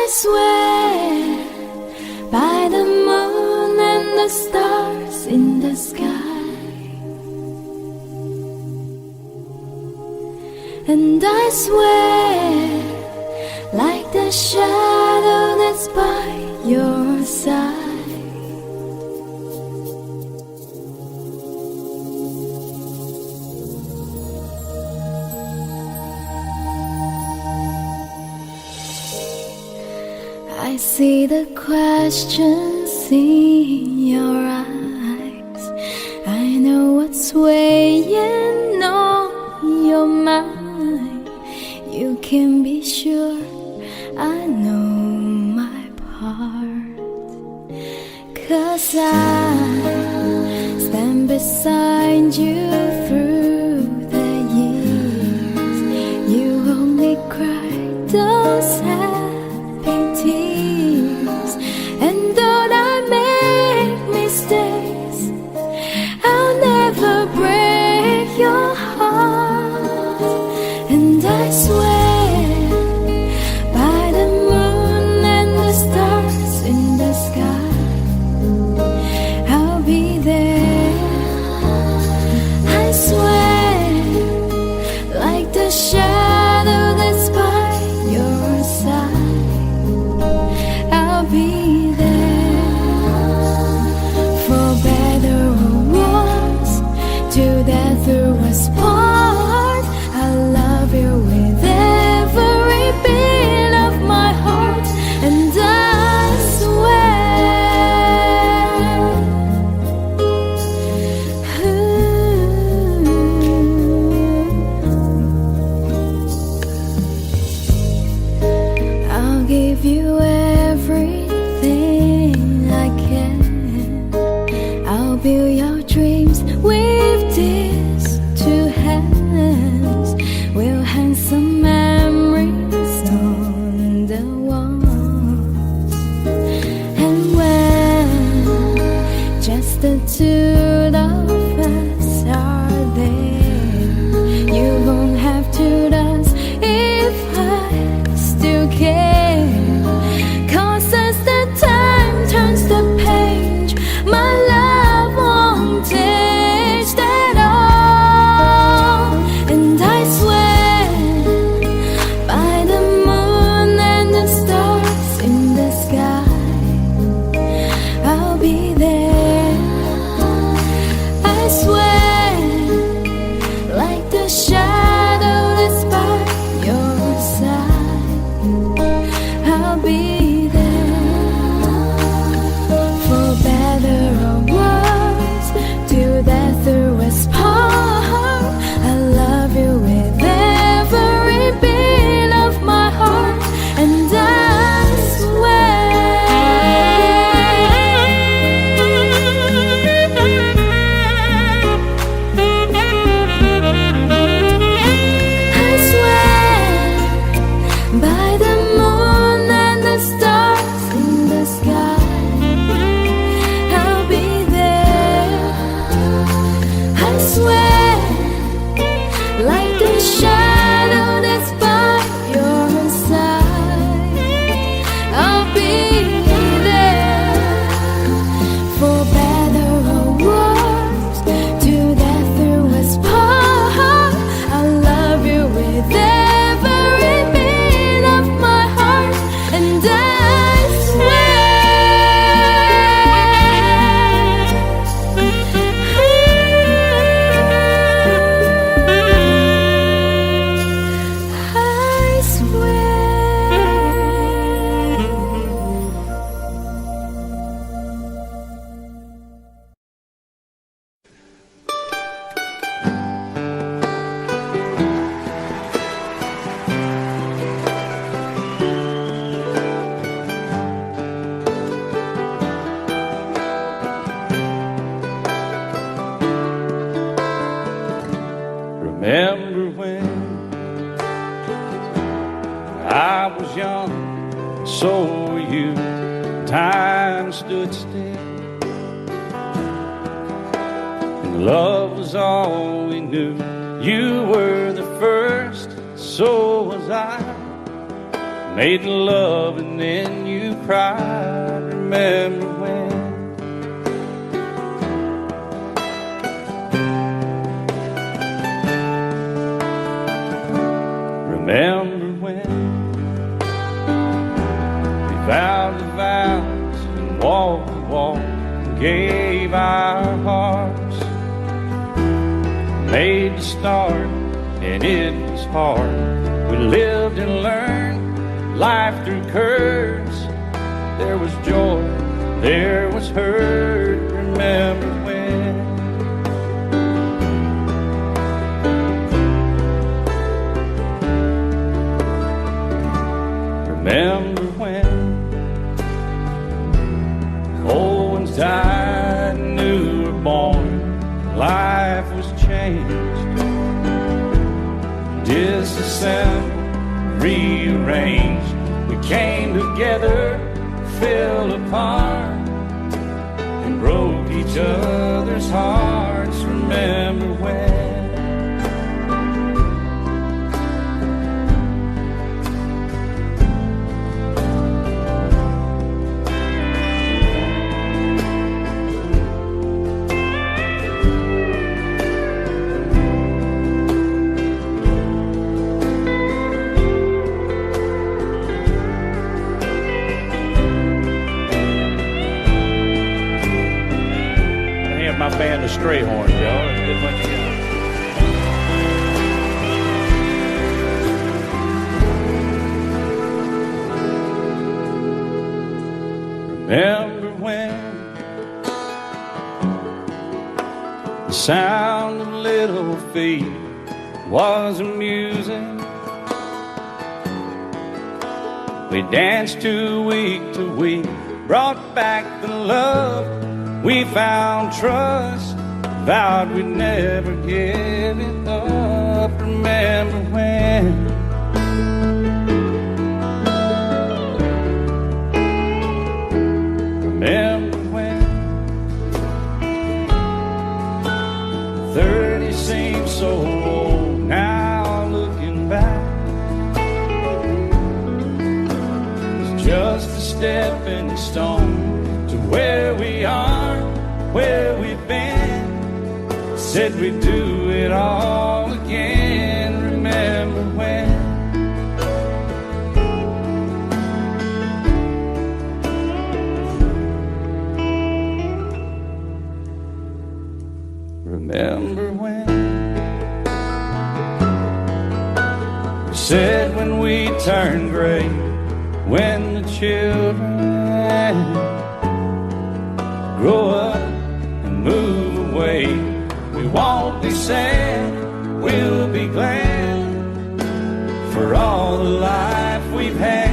I swear by the moon and the stars in the sky, and I swear like the shadow that's by your side. I see the questions in your eyes. I know what's weighing on your mind. You can be sure I know my part, 'cause I stand beside you through the years. You only cry those happy tears, and though I make mistakes, I'll never break your heart. And I swear by the moon and the stars in the sky, I'll be there. I swear like the shadow that's by your side, I'll be there. For better or worse, till death do us part, I love you with every beat of my heart. And I swear, I'll give you everything I can. I'll build your dreams with these two hands. We'll hang some memories on the walls. And when just the two of us are there, you won't have to ask if I still care. 'Cause as the time turns the page, my love won't taste at all. And I swear by the moon and the stars in the sky, I'll be there. I swear like the shadow that's by your side, I'll be there. For better or worse, till death do us part, I love you with every beat of my heart. And I swear, I swear by the moon and the stars in the sky, I'll be there. I swear like the shadow that's by your side, I'll be there. For better or worse, till death do us part, I love you with every beat of my heart. And I remember when I was young, so were you. Time stood still, and love was all we knew. You were the first, so was I. made love and then you cried. Remember when? Remember when we vowed the vows and walked the walk and gave our hearts, made the start and it was hard. We lived and learned life through curves. There was joy, there was hurt. Remember when? Remember when old ones died and new were born, life was changed, disassembled, rearranged. We came together, fell apart, and broke each other's hearts. Remember when? My band of Strayhorns, y'all. That's a good bunch of guys. Remember when the sound of little feet was amusing? We danced to week, brought back the love. We found trust, vowed we'd never give it up. Remember when? Remember when 30 seems so old now, looking back. It's just a stepping stone to where we are, where we've been. Said we'd do it all again. Remember when? Remember when? We said when we turn gray, when the children grow up and move away, we won't be sad, we'll be glad for all the life we've had.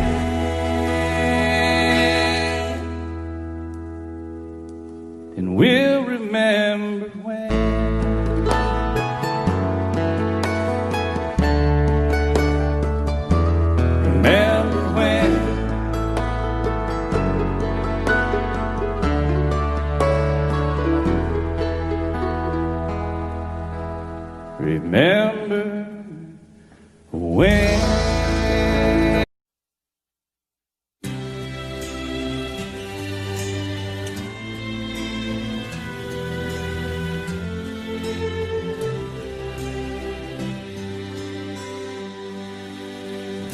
And we'll remember when. Remember when. Remember when.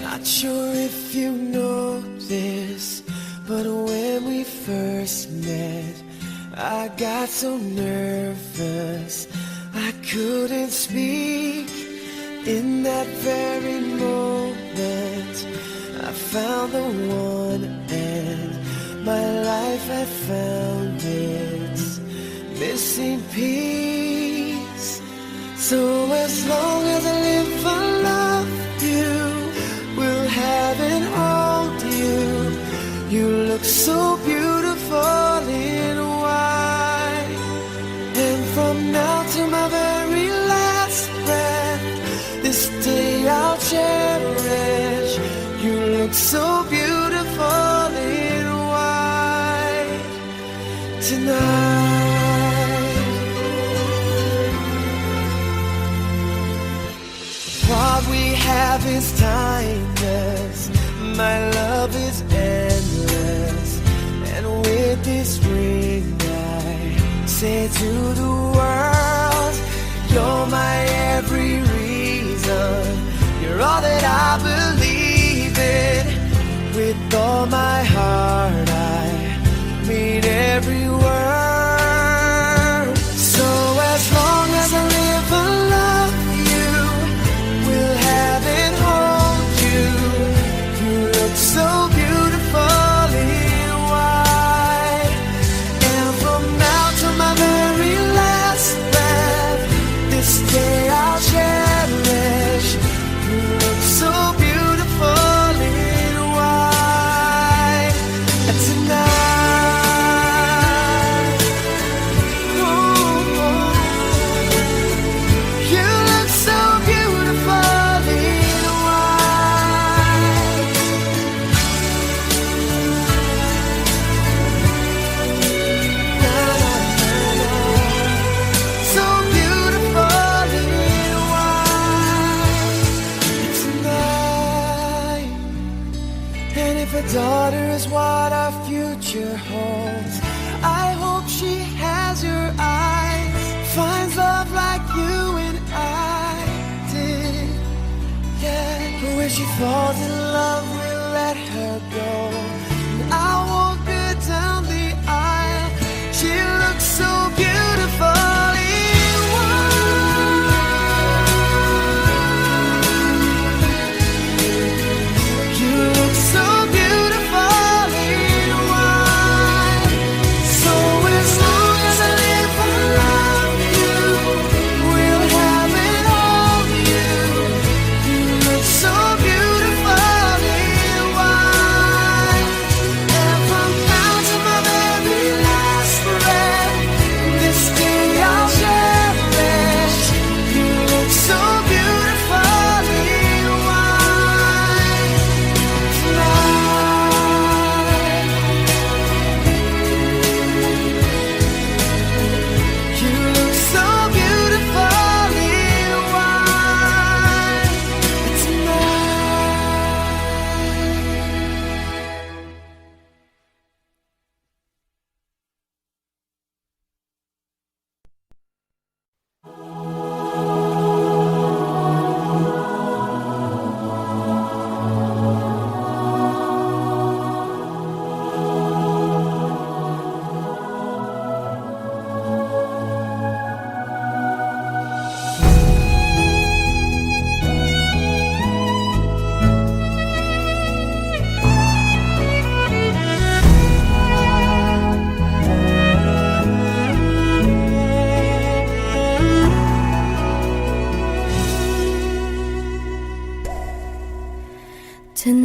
Not sure if you know this, but when we first met, I got so nervous I couldn't speak. In that very moment I found the one, and my life had found its missing piece. So as long as I live I love you, will have and hold you. You look so beautiful in white, and from now to my very last breath, this day I'll cherish. You look so beautiful in white tonight. What we have is timeless, my love is endless. And with this ring I say to the world, you're my every reason. You're all that I believe in. With all my heart I mean every word. So as long as I live and love you, will have and hold you. You look so beautifully white. And from now to my very last breath, this day I'll cherish. You look so beautifully white. And tonight, oh, you look so beautifully white. Na, na, na, na. So beautifully white tonight. And if a daughter is what our future holds, I hope she has your eyes, finds love like you and I did. Yeah, but when she falls in love, we'll let her go. And I won't go down the aisle. She looks so beautifully white. You look so beautifully white. So as long as I live and love you, will have and hold you. You look so beautifully white. And from now to my very last breath, this day I'll cherish. You look so beautifully white tonight. You look so beautifully white tonight.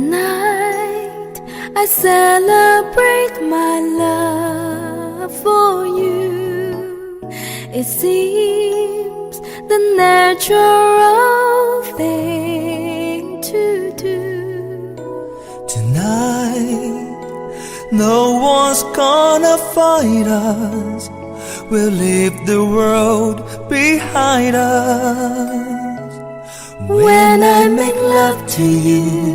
Tonight I celebrate my love for you. It seems the natural thing to do. Tonight, no one's gonna fight us. We'll leave the world behind us. When I make love to you,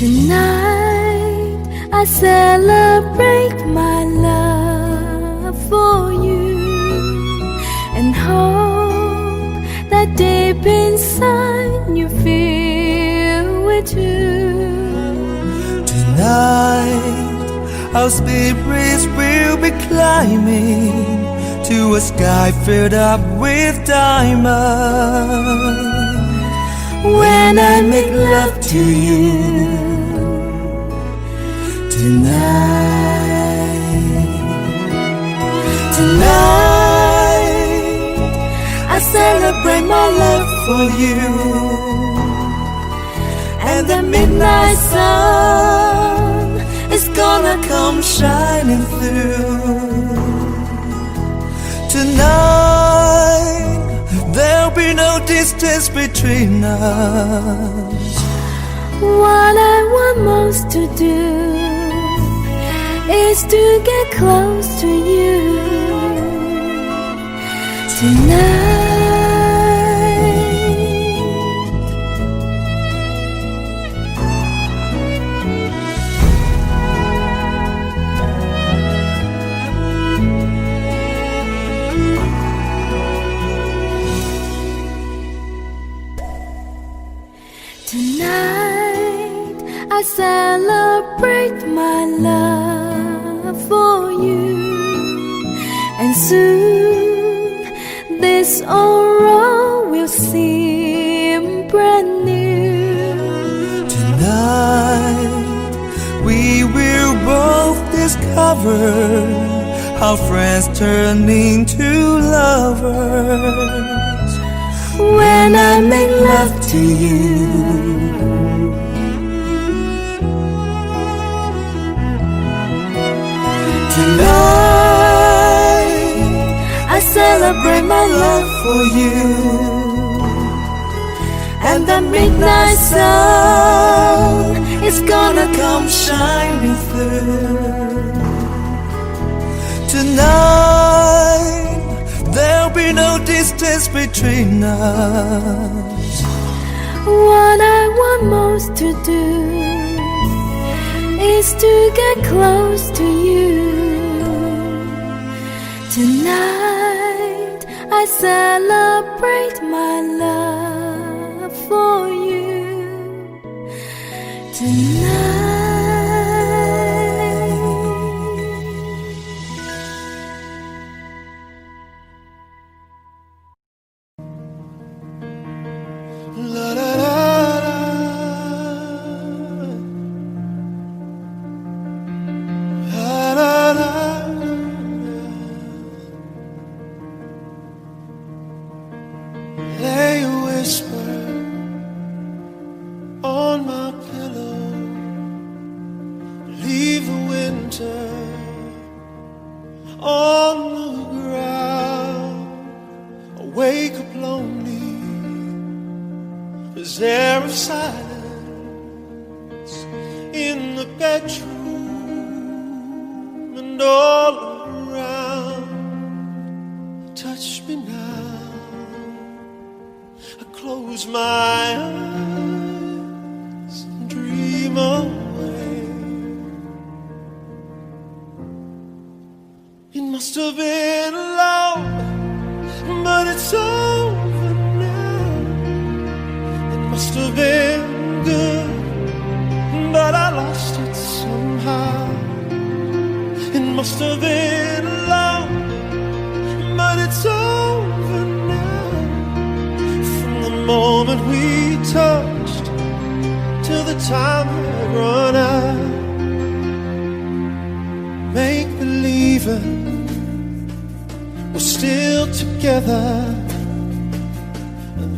Tonight I celebrate my love for you and hope that deep inside you feel it too. tonight our spirits will be climbing to a sky filled up with diamonds. When I make love to you tonight, I celebrate my love for you. And the midnight sun is gonna come shining through. Tonight, there'll be no distance between us. What I want most to do is to get close to you tonight. I celebrate my love for you, and soon this old road will seem brand new. Tonight we will both discover how friends turn into lovers when I make love to you. Tonight I celebrate my love for you, and the midnight sun is gonna come shining through. Tonight there'll be no distance between us. What I want most to do is to get close to you. Tonight I celebrate my love for you. Tonight. La da da da. La da da. Lay a whisper on my pillow. Leave the winter on the ground. I wake up lonely. There's air of silence in the bedroom and all around. Touch me now. I close my eyes and dream away. It must have been love, but it's over now. It must have been good, but I lost it somehow. It must have been love, but it's over now. From the moment we touched till the time had run out. Make believing we're still together,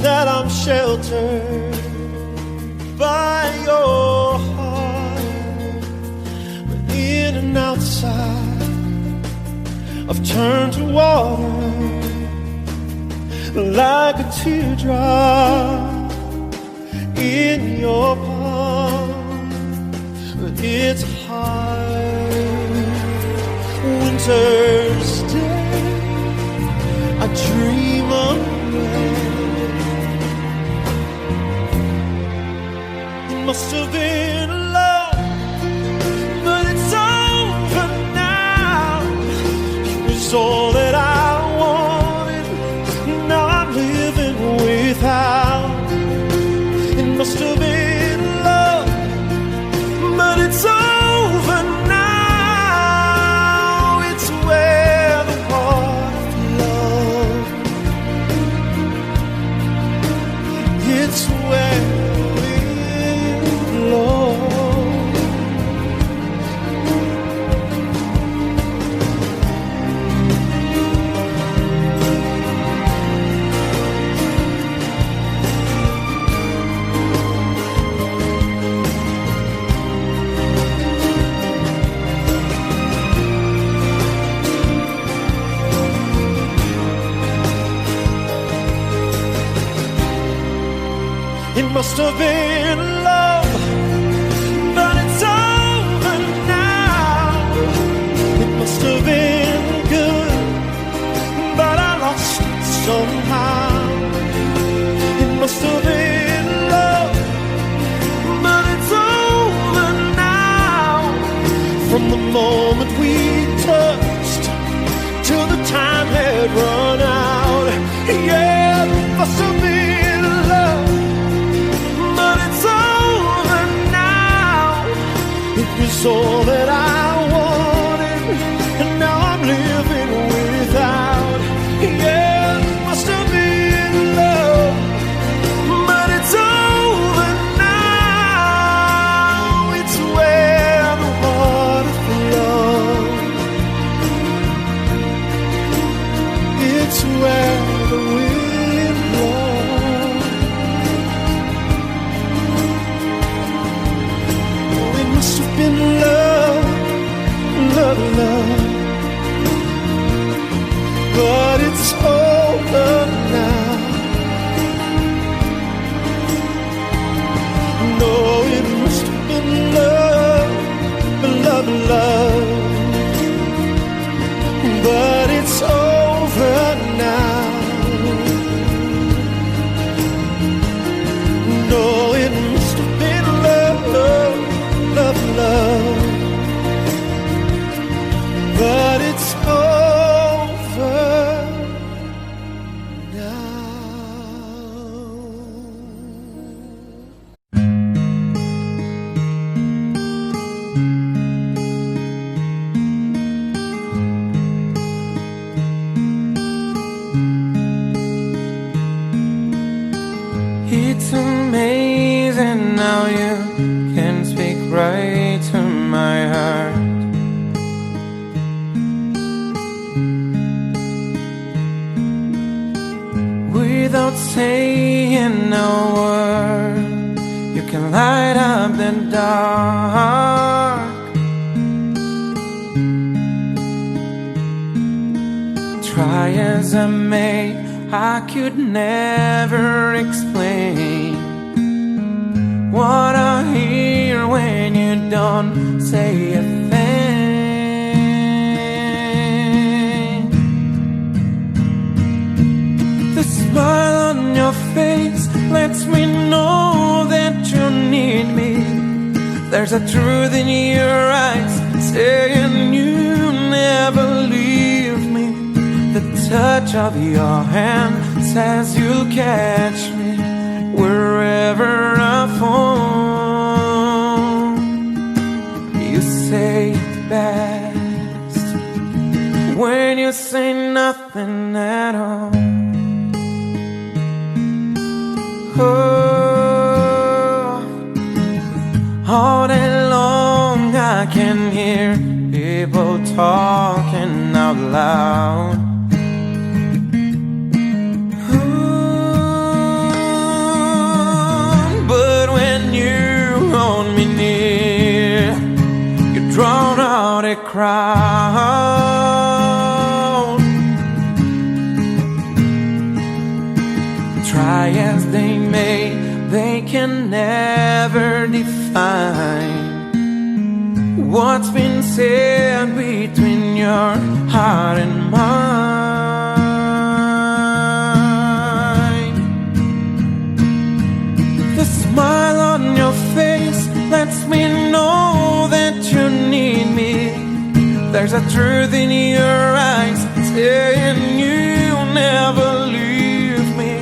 that I'm sheltered by your heart. But in and outside, I've turned to water, like a teardrop in your palm. But it's hard. Winter's day, I dream away. It must have been love, but it's over now. It was all that I wanted, now I'm living without. It must have been love, but it's over now. It's where the heart of love, it's where we belong. It must have been love, but it's over now. It must have been good, but I lost it somehow. It must have been love, but it's over now. From the moment we touched till the time had run out. Yeah, it must have been love, but it's was all that I wanted, and now I'm living without. Yeah, it must have been love, but it's over now. It's where the water flows. It's where the wind blows. Oh, it must have been love, love, love, but it's over now. No, it must have been love, love, love, but it's over now. No, it must have been love, love, love, but it's over now. It's amazing how you can speak right to my heart. Without saying a word, you can light up the dark. Try as I may, I could never explain what I hear when you don't say a thing. The smile on your face lets me know that you need me. There's a truth in your eyes saying you never leave me. The touch of your hand says you'll catch me wherever I fall. You say it best when you say nothing at all. Oh, all day long I can hear people talking out loud. But when you hold me near, you drown out a crowd. Try as they may, they can never define what's been said between your heart and mine. The smile on your face lets me know that you need me. There's a truth in your eyes saying you'll never leave me.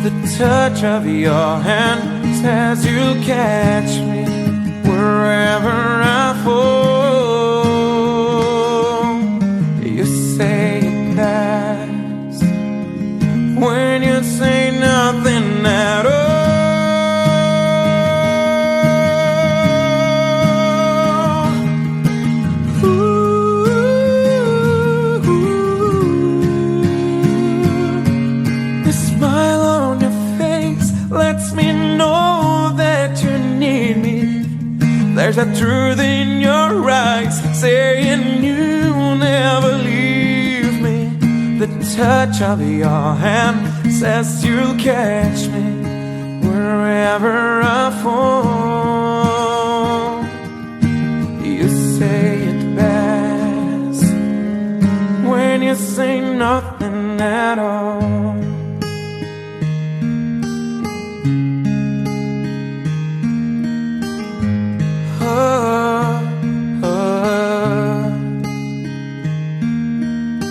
The touch of your hand says you'll catch me wherever I fall. You say it best when you say nothing at all. The smile on your face lets me know that you need me. There's a truth in your eyes saying you'll never leave me. The touch of your hand says you'll catch me wherever I fall. You say it best when you say nothing at all.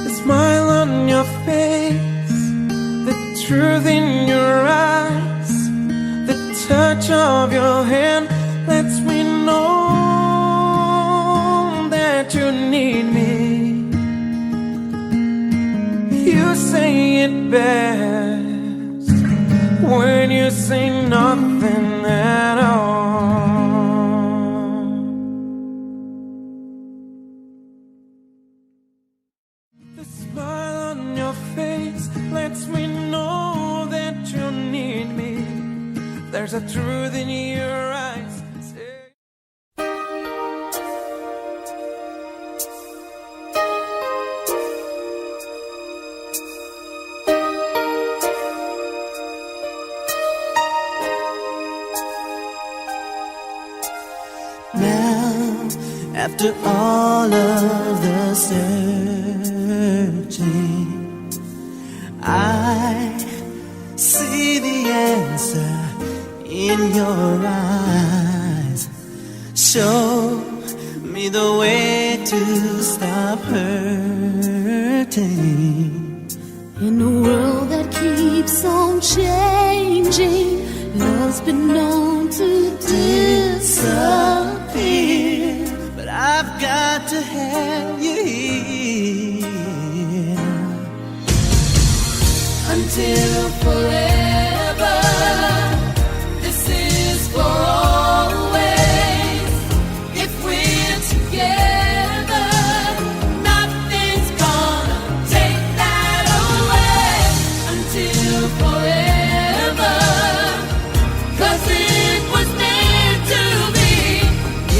The smile on your face, the truth in your eyes, the touch of your hand lets me know say nothing at all. The smile on your face lets me know that you need me. There's a truth in your eyes. After all of the searching, I see the answer in your eyes. Show me the way to stop hurting. In a world that keeps on changing, love's been known to disappear. I've got to have you here until forever. This is for always. If we're together, nothing's gonna take that away. Until forever, 'cause it was meant to be.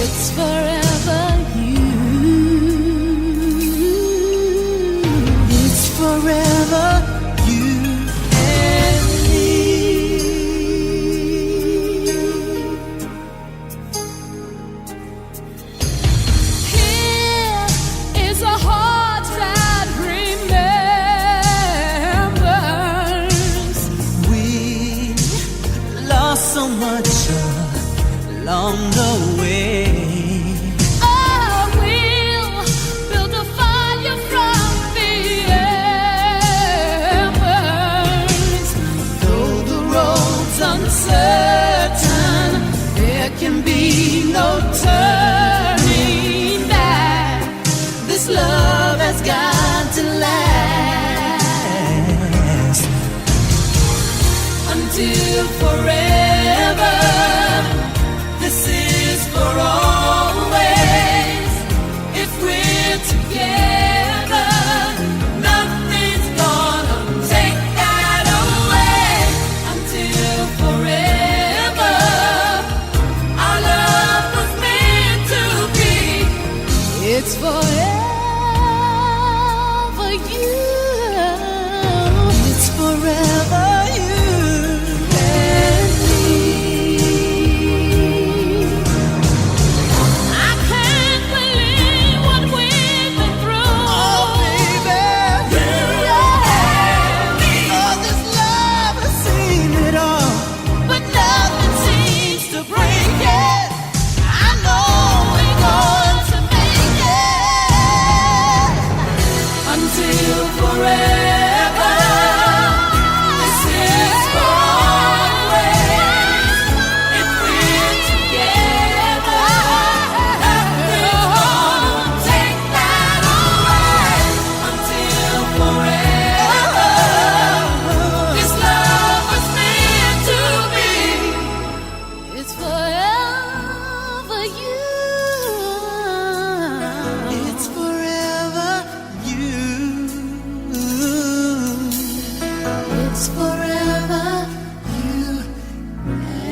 It's forever. Forever, you and me. Here is a heart that remembers. We lost so much along the way. Certain there can be no turning back. This love has got to last until forever. This is for always. If we're together, nothing's gonna take that away. Until forever, our love was meant to be. It's forever you. It's forever you and me. I can't believe what we've been through. Oh, baby, you and me. Oh, this love has seen it all, But nothing seems to break it. I know we're going to make it until forever. This is for always. If we're together, nothing's gonna take that away. Until forever, this love was meant to be. It's forever you. it's forever you. It's forever you and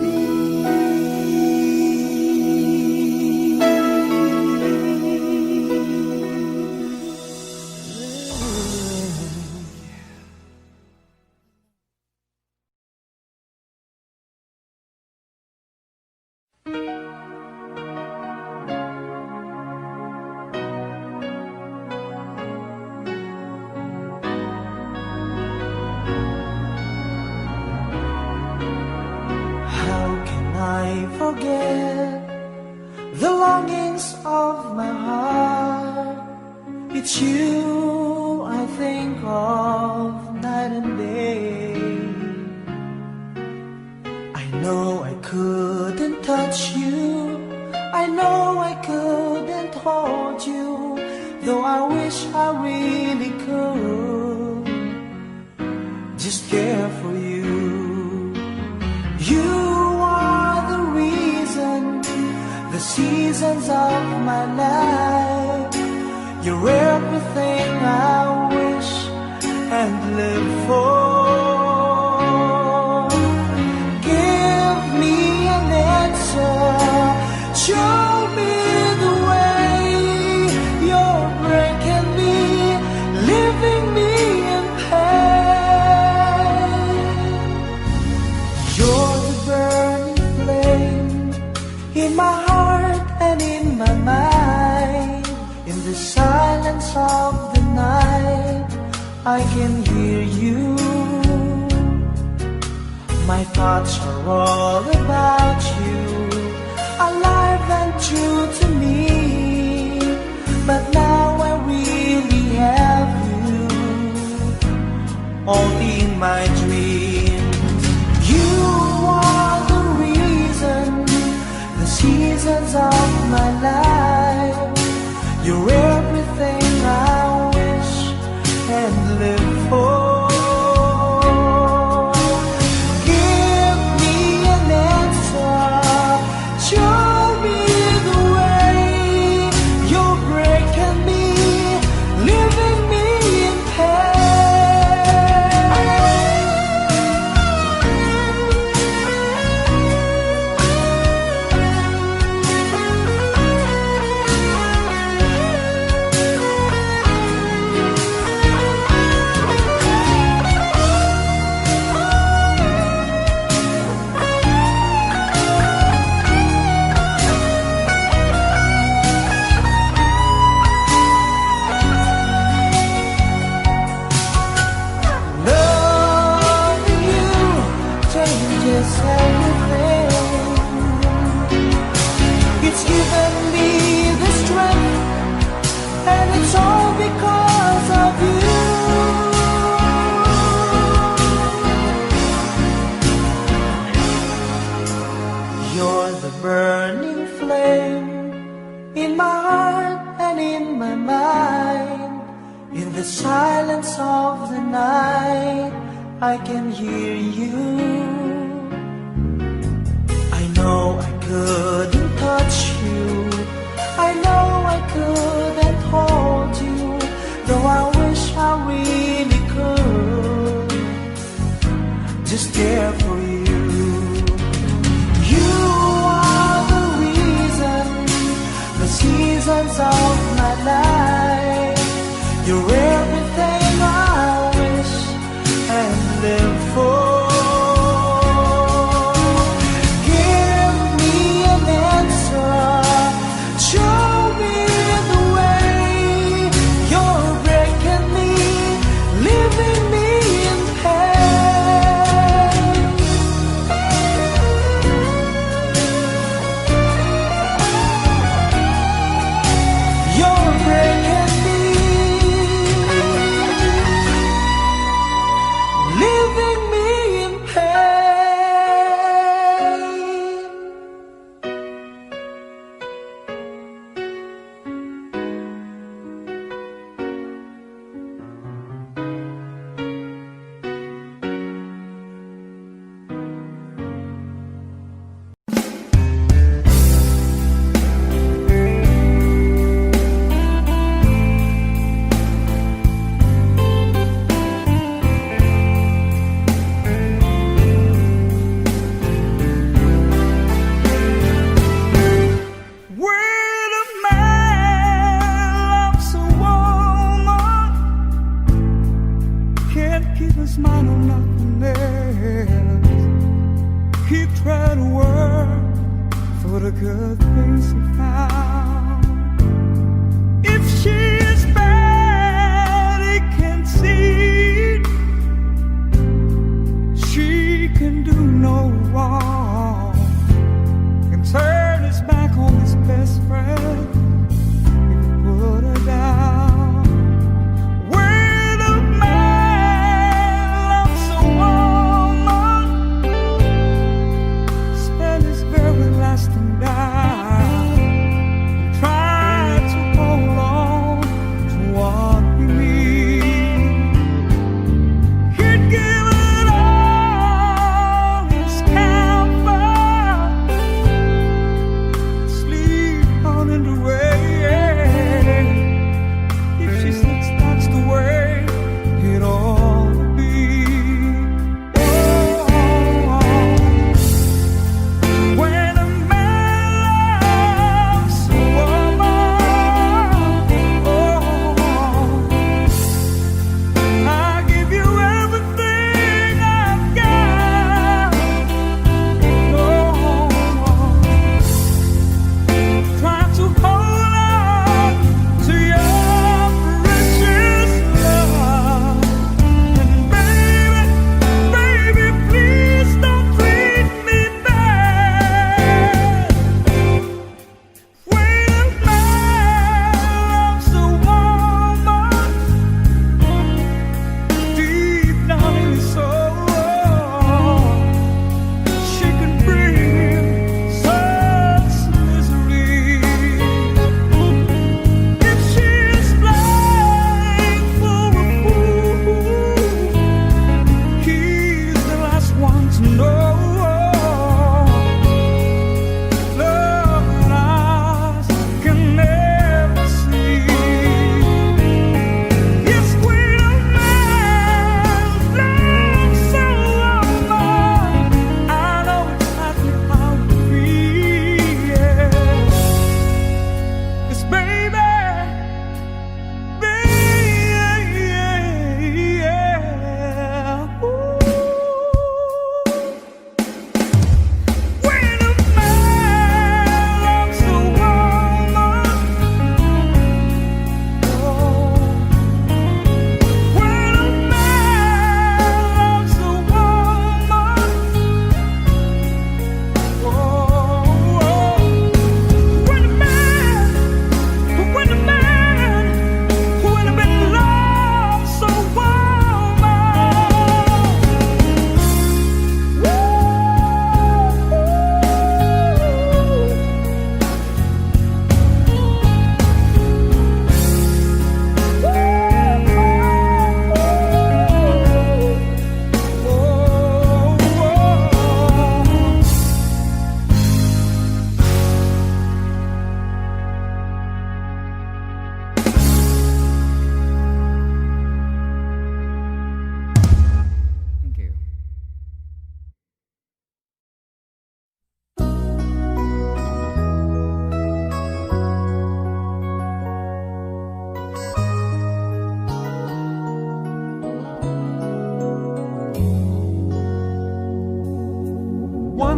me. How can I forget the longings of my heart? It's you I think of night and day. I know I couldn't touch you, I know I couldn't hold you, though I wish I really could. just care for you. You are the reason, the seasons of my life. You're everything I wish and live for. Give me an answer, show me the way. You're breaking me, leaving me in pain. You're the burning flame in my heart and in my mind. In the silence of the night, I can hear you. My thoughts are all about you, alive and true to me. But now I really have you, only in my dreams. You are the reason, the seasons of my life. You're everything I wish and live for. Give me an answer, show me the way. You're breaking me, leaving me in loving you changes everything. It's given me the strength, and it's all because of you. You're the burning flame in my heart and in my mind. In the silence of the night, I can hear you. I know I couldn't touch you, I know I couldn't hold you, though I wish I really could just care for you. You are the reason, the seasons of my life. You're everything I wish and live for. Give me an answer, show me the way. You're breaking me, leaving me in pain. You're breaking me, leaving me in pain. When a man loves a woman, can't keep his mind on nothing else. He tried to work for the good things he found. If she is bad, he can see it. She can do no wrong, can turn his back on his best friend if he put her down. When a man loves a woman, spend his very last and dime,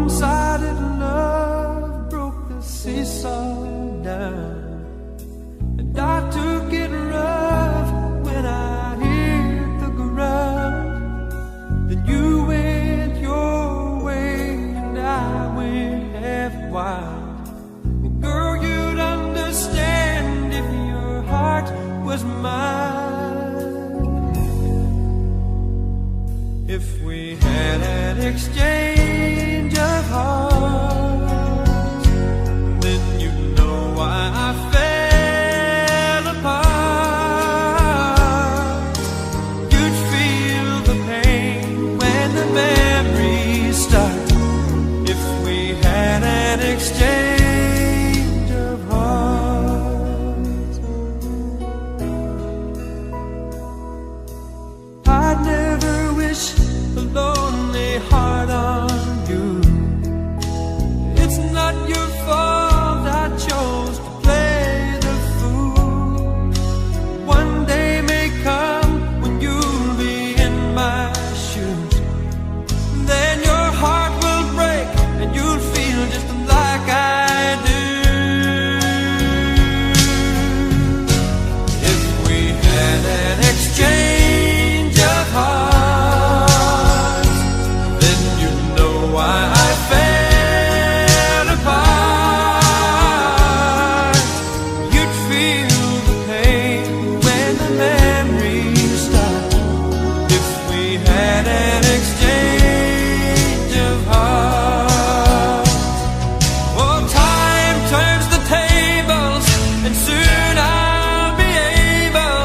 One-sided love broke the seesaw down, and I took it rough when I hit the ground. Then you went your way and I went half wild. Well, girl, you'd understand if your heart was mine. If we had an exchange of hearts, then you'd know why I fell apart. You'd feel the pain when the memories start. If we had an exchange of hearts, I'd never wish a lonely heart on you. It's not your fault I chose to play the fool. One day may come when you'll be in my shoes. Then your heart will break and you'll feel just like I do. If we had an exchange of hearts, then you'd know why I fell apart. You'd feel the pain when the memories start. If we had an exchange of hearts. Oh, time turns the tables, and soon I'll be able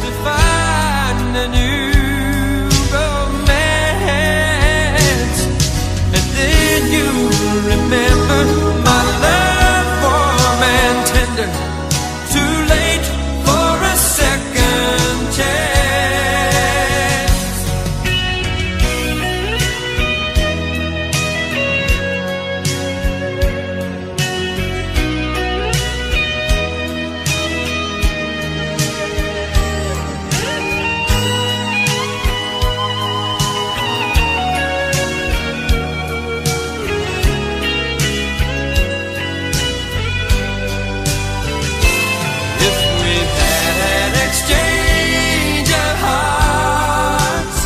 to find a new romance. And then you'll remember my love warm and tender. Too late for a second chance. If we had an exchange of hearts,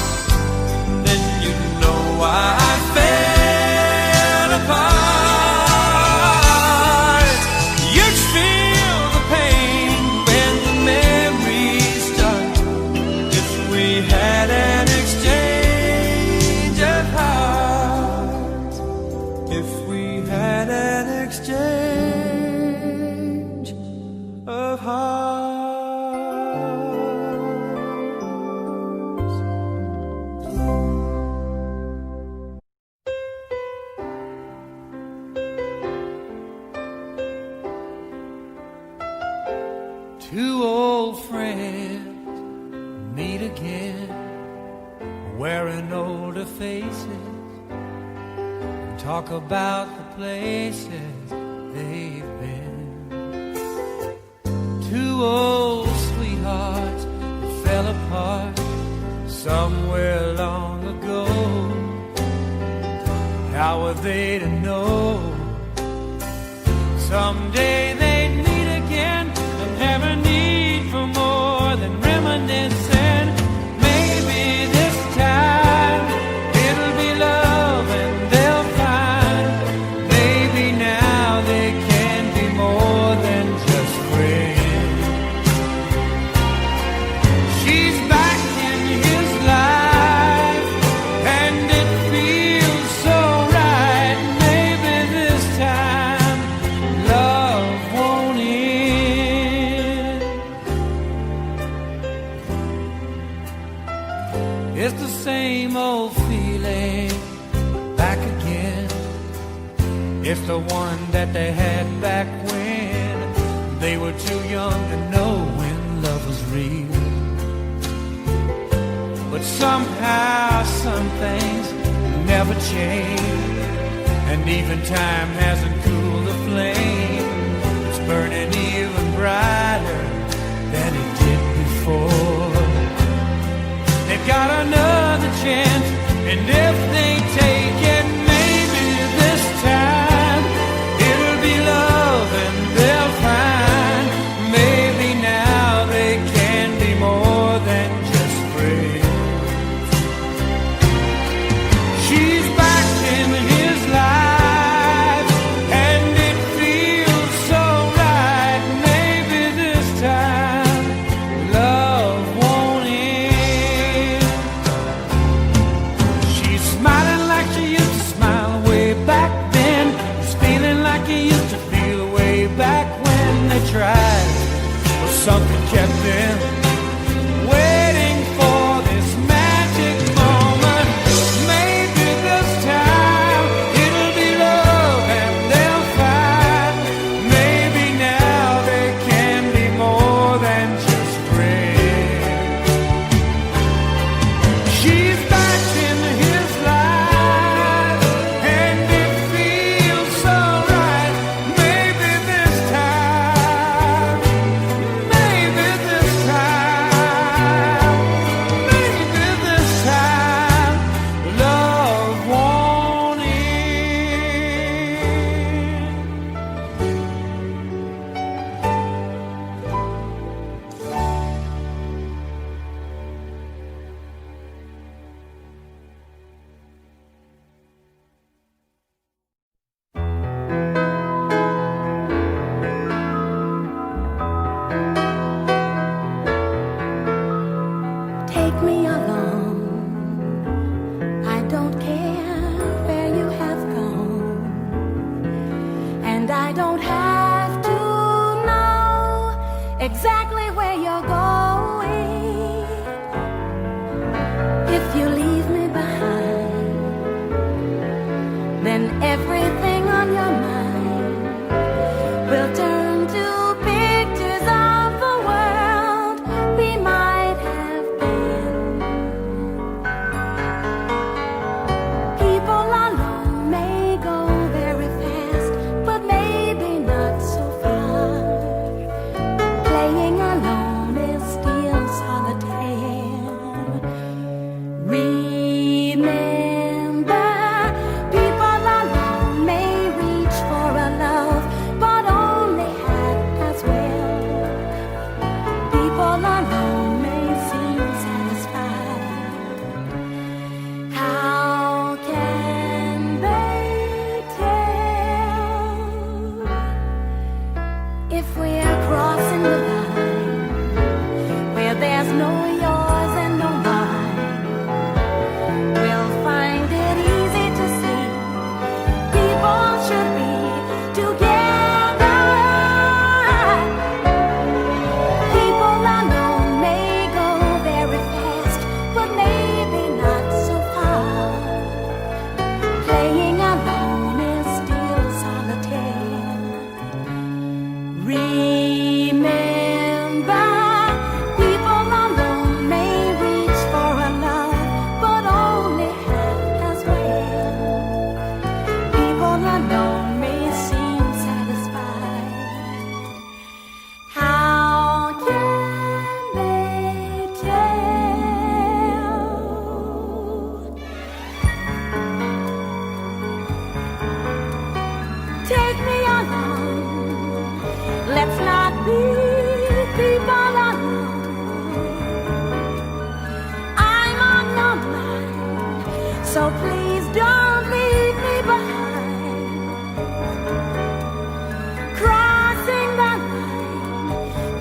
then you'd know why I fell apart. You'd feel the pain when the memories start. If we had an exchange of hearts, if we had an exchange of hearts. Two old friends meet again, wearing older faces, and talk about the places they've been. Two old sweethearts that fell apart somewhere long ago. How were they to know someday they'd meet again and have a need for more than reminiscing? Maybe this time it'll be love and they'll find. Maybe now they can be more than just friends. She's back in his life and it feels so right. Maybe this time love won't end. It's the same old feeling back again. It's the one that they had back when they were too young to know when love was real. But somehow some things never change, and even time hasn't cooled the flame. It's burning even brighter than it did before. They've got another chance, and if they take it, maybe this drifting, waiting for this magic moment. Maybe this time it'll be love and they'll find. Maybe now they can be more than just friends. She's back in his life and it feels so right. Maybe this time, maybe this time, maybe this time, love won't end. Take me along. I don't care where you have gone, and I don't have to know exactly where you're going. If you leave me behind, then everything on your mind will turn to pictures of the world we might have been. People alone may go very fast, but maybe not so far. Playing alone is still solitaire. Remember, people alone may reach for a love, but only half as well. People alone may seem satisfied. How can they tell if we're crossing the line where there's no yours and no mine? We'll find it easy to see people should be together. People alone may go very fast, but maybe not so far. Playing alone is still solitaire. Remember, people alone may reach for a love, but only half as well. People alone may seem satisfied. How can they tell? Take me along. Let's not be people alone. I'm on your mind, so please don't leave me behind. Crossing the line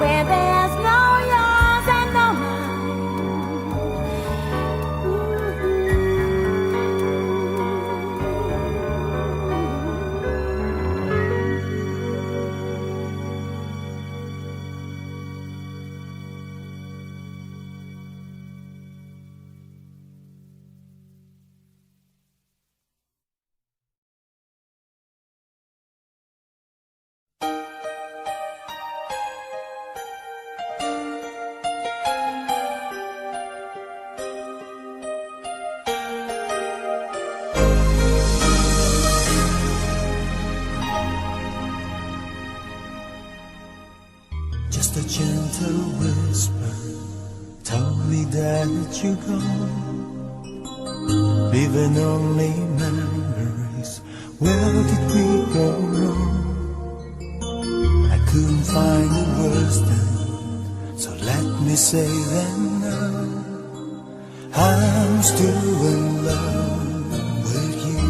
where there's no yours and no Just a gentle whisper told me that you're gone, leaving only memories. Where did we go wrong? I couldn't find the words then, so let me say them now. I'm still in love with you.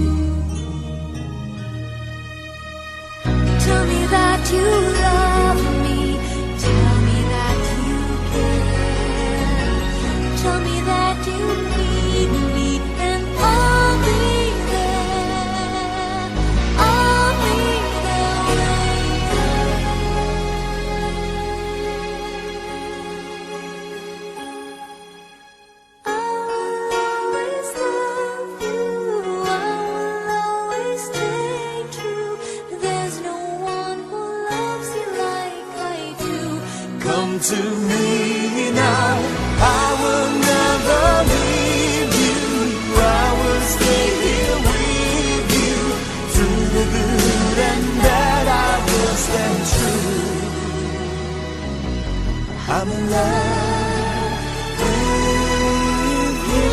Tell me that you love me. Tell me that you care. Tell me that you need me, and I'll be there. I'll be there. to me now. I will never leave you. I will stay here with you. Through the good and bad, I will stand true. I'm in love with you.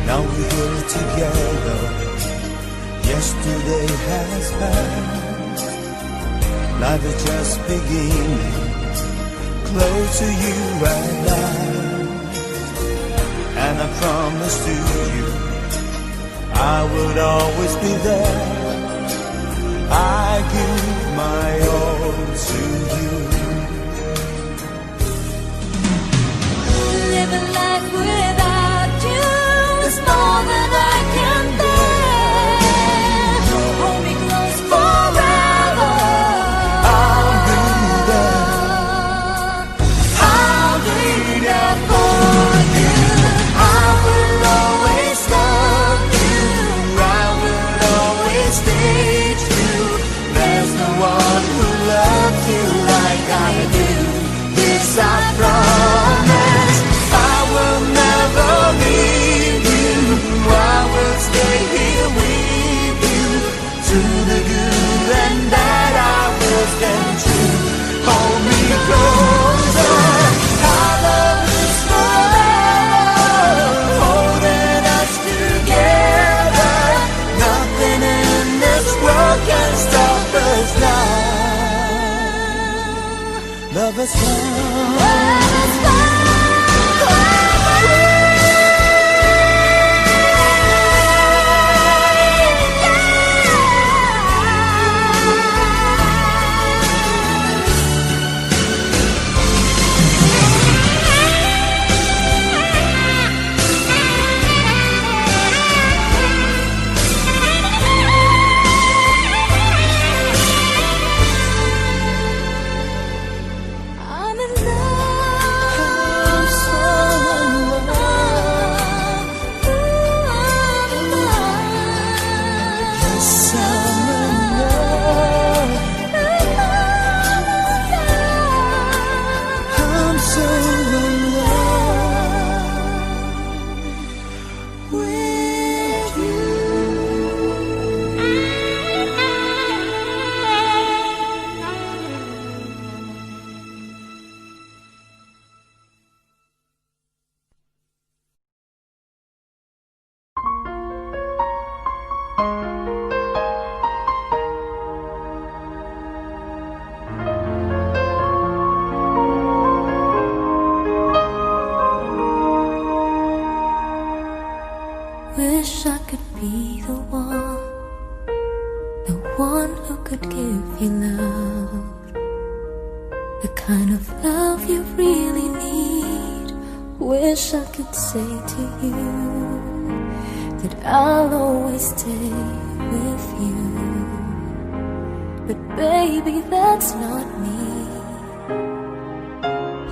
Now we're here together. Yesterday has passed. Life is just beginning. Close to you at last. And I promise to you I would always be there. I give my all to you. Living life without you is more than I can bear. Hold me close forever. I'll be there. I'll be there for you. I will always love you. I will always stay true. There's no one who loves you like I do. This I promise. I will never leave you. I will stay here with you. Through the good and bad, I will stand true. Hold me closer. Our love is forever, holding us together. Nothing in this world can stop us now. Love is I'm in love. I'm so in love. I'm in love. yes, I'm in love. I'm so in love with you. Wish I could be the one who could give you love, the kind of love you really need. Wish I could say to you that I'll always stay with you, but baby, that's not me.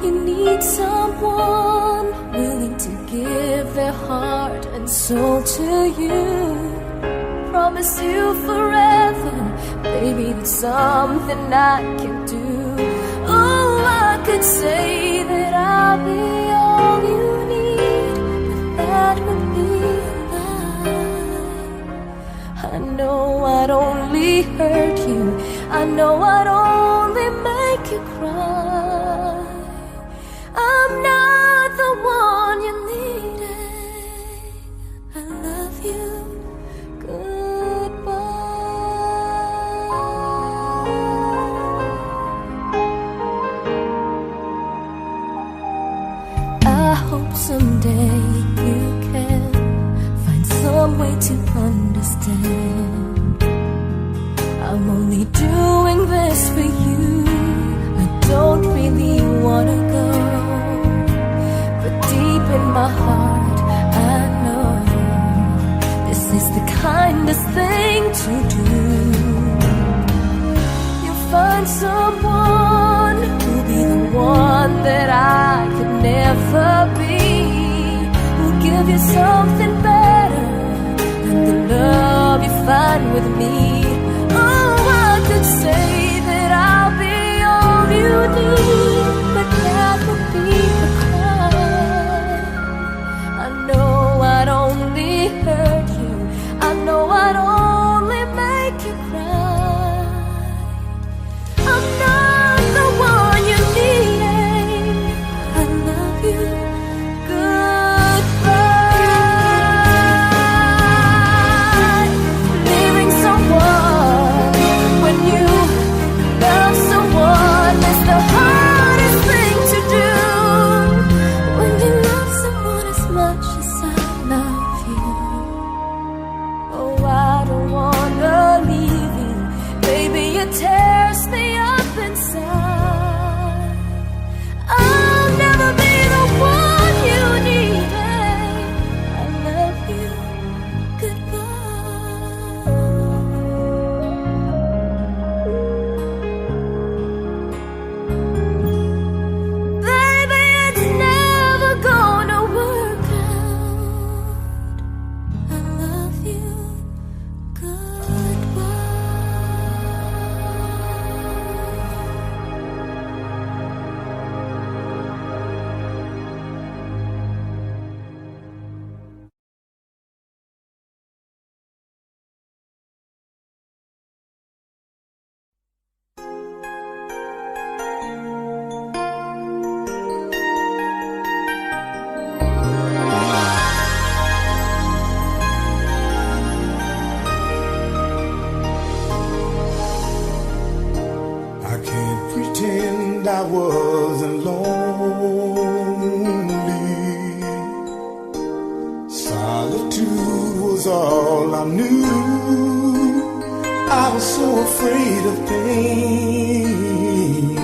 You need someone willing to give their heart and soul to you. Promise you forever, baby, that's something I can do. Oh, I could say that I'll be all you need, but that would be a lie. I know I'd only hurt you. I know I'd only make you cry. I'm not the one you needed. I love you. Goodbye. I hope someday you can find some way to understand. I'm only doing this for you. I don't really wanna go, but deep in my heart I know this is the kindest thing to do. You'll find someone who'll be with me. Oh, I could say that I'll be all you need, but that would be the crime. I know I'd only hurt you, I know I'd only make you cry. I'm not the one you need. I love you. Goodbye. Leaving someone when you love someone is the hardest thing to do. When you love someone as much as I love you. Oh, I don't wanna leave you, baby, it tears me up inside. I'll never be the one you needed. I love you. Goodbye. Baby, it's never gonna work out. I love you. Goodbye. I can't pretend I wasn't lonely. Solitude was all I knew. I was so afraid of pain,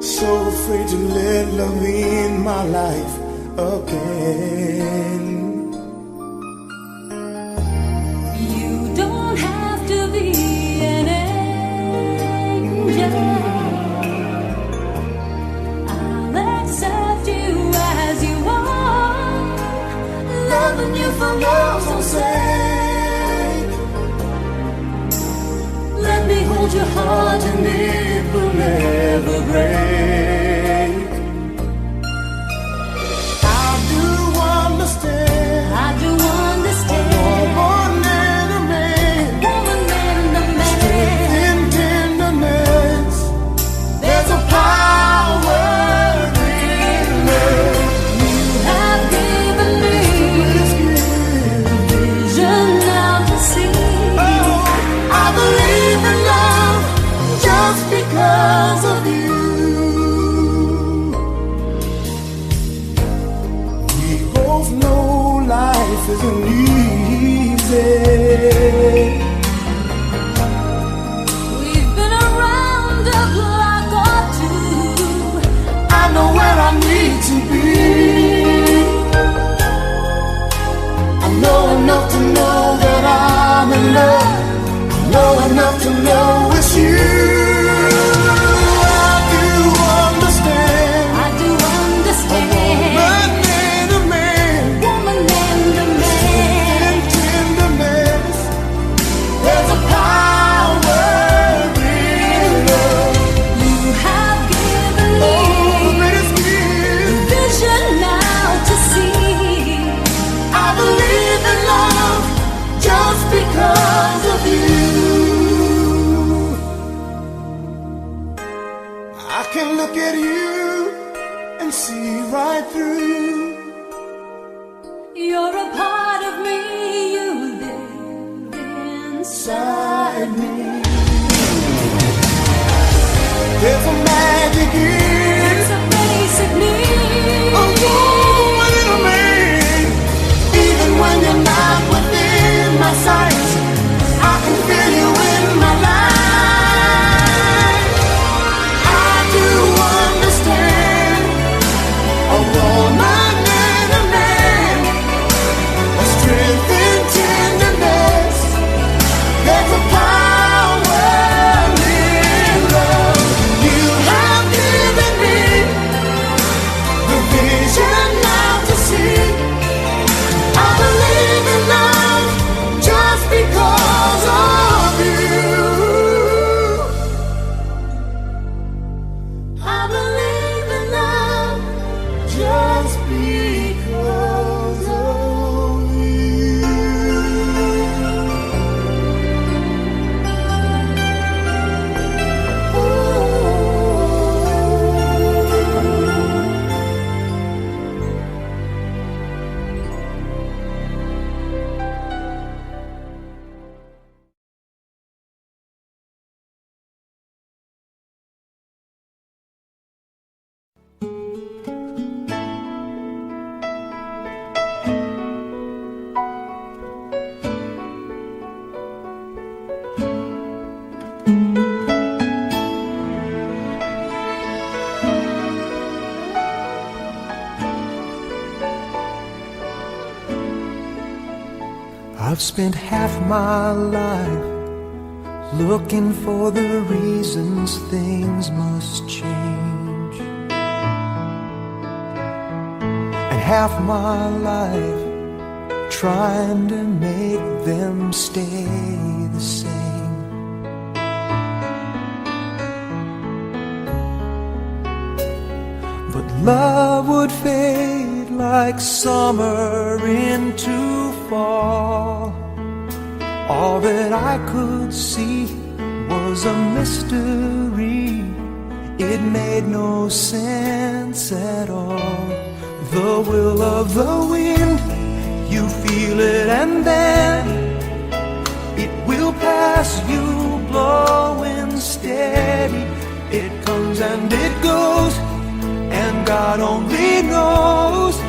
so afraid to let love in my life again. You don't have to be an angel. I'll accept you as you are. Loving you for love's own sake. Let me hold your heart and it will never break. I do understand. I do understand. Woman and a man, Woman and a man. in tenderness, there's a power in love. You have given me vision now to see. Oh, I believe in love just because of you. We both know life isn't easy. We've been around the block or two. I know where I need to be. I know enough to know that I'm in love. I know enough to know it's you. I do understand. I do understand. Woman and a man, Woman and a man. in tenderness, there's a power in love. You have given Oh, the me greatest gift. vision now to see. I believe in love just because of you. I can look at you and see right through. You're a part of me. You live inside me. There's a magic in It's a basic need. a woman and a man. Even when you're not within my sight, I can feel you in my life. I do understand. A woman and a man, a strength and tenderness. There's a power in love. You have given I've spent half my life looking for the reasons things must change, and half my life trying to make them stay the same. But love would fade like summer into fall. All that I could see was a mystery. It made no sense at all. The will of the wind, you feel it and then it will pass you, blowing steady. It comes and it goes, and God only knows.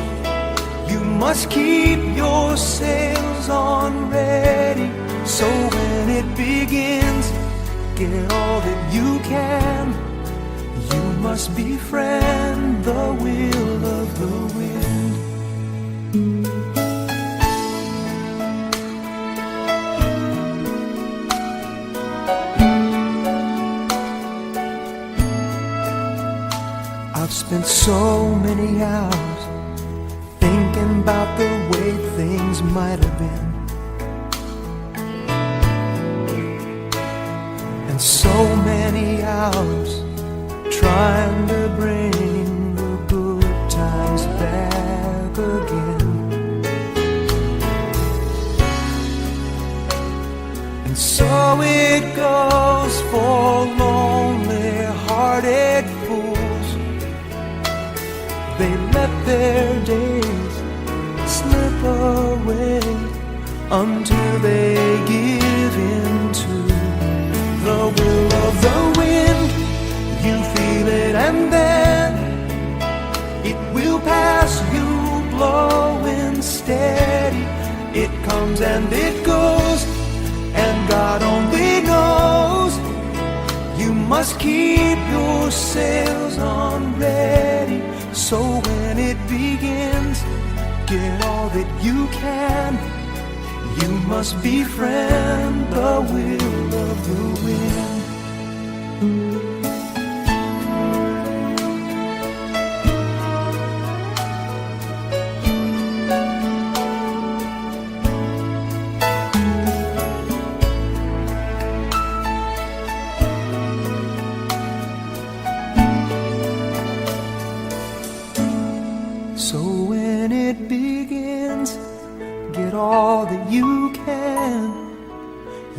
You must keep your sails on ready, so when it begins, get all that you can. You must befriend the will of the wind. I've spent so many hours thinking about the way things might have been, and so many hours trying to bring the good times back again. And so it goes for lonely hearted fools. They let their days slip away until they give in to the will of the wind. You feel it and then it will pass you, blowing steady. It comes and it goes, and God only knows. You must keep your sails on ready, so when it begins, get all that you can. You must befriend the will of the wind. So when it begins, get all that you can.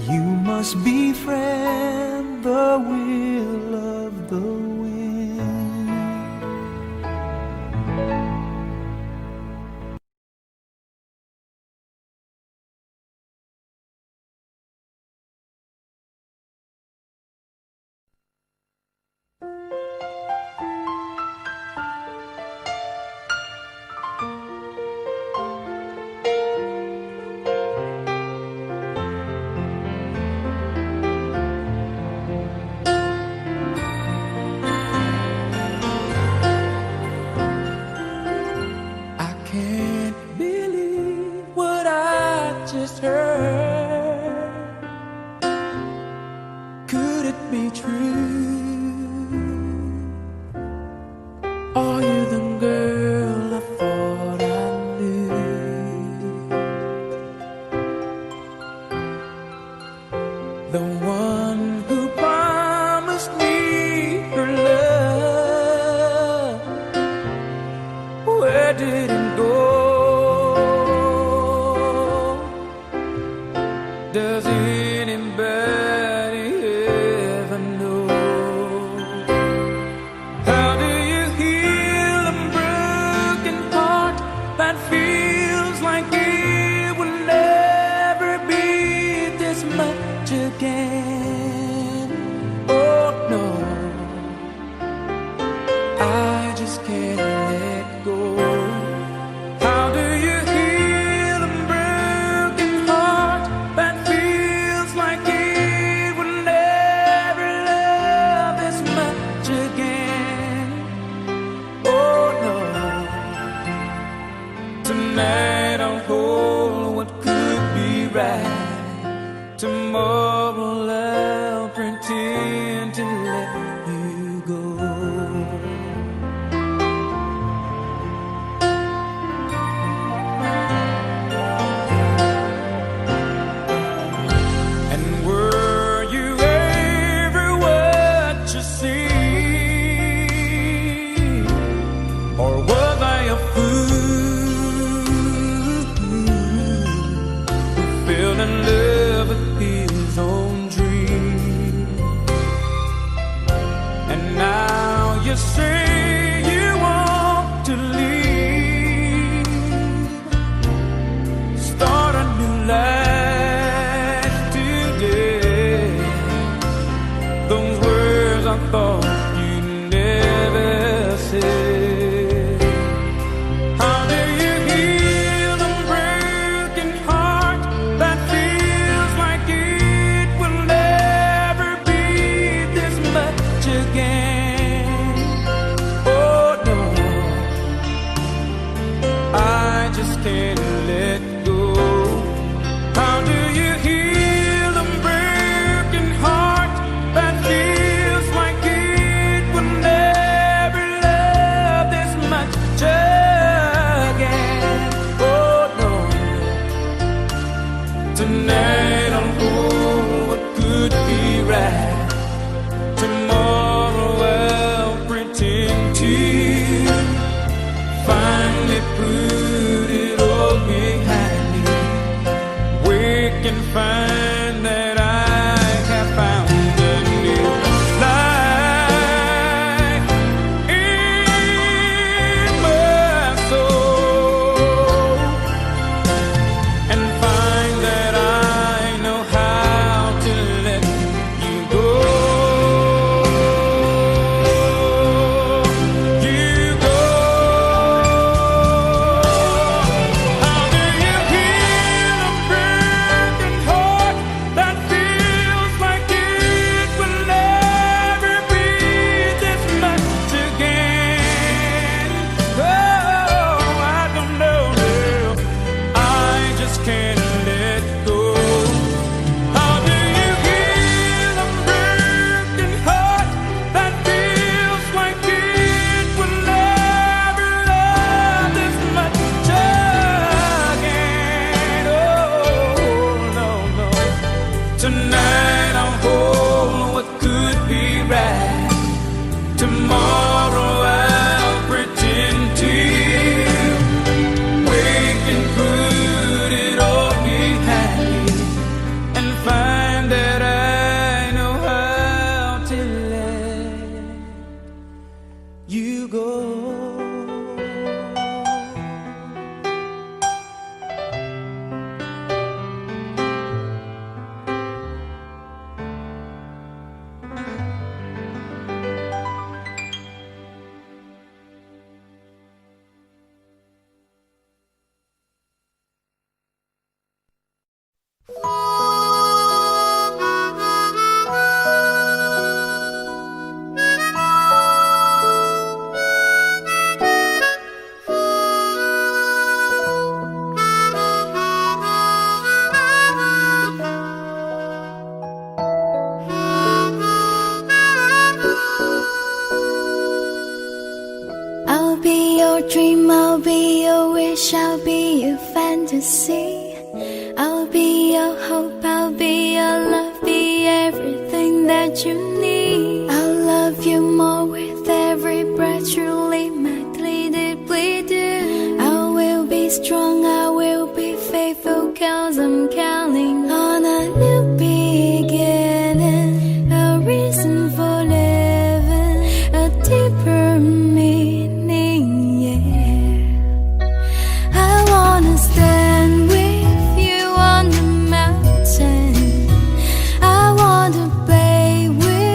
You must befriend the will of the wind. Are you the girl I thought I knew? The one who promised me her love. Where did it go? Does anybody ever know? How do you heal a broken heart that feels like it will never be this much again? Oh no, I just can't let go. How do you heal a broken heart that feels like it tomorrow I'll pretend to let you go. And were you ever what you see, or was I a fool who fell in love with his own dream? And now you say you want to leave, start a new life today. Those words I thought you'd never say. How do you heal a broken heart that feels like it will never be this much again? Oh no, I just can't let go. How do you heal a broken heart that feels like it will never love this much again? Oh no, tonight I'll hold what could be right. Tomorrow I'll pretend to finally put it all behind me. Wake and find that I have found a new life in my soul, and find that I know how to let you go. You go. How do you heal a broken heart that feels like it will never be this much again? Oh, I don't know, girl. I just can't let go. How do you heal a broken heart that feels like it will never love this much again? Oh, no, no. Tonight I'll hold what could be right. Tomorrow I'll pretend to wake and put it all behind me, and find that I know how to let you go. I'll be your dream, I'll be your wish, I'll be your fantasy. I'll be your hope, I'll be your love, be everything that you need. I'll love you more with every breath, truly, madly, deeply do. I will be strong, I will be faithful, 'cause I'm counting on a new beginning, a reason for living, a deeper meaning, yeah. I wanna stand with you on the mountain, I wanna play with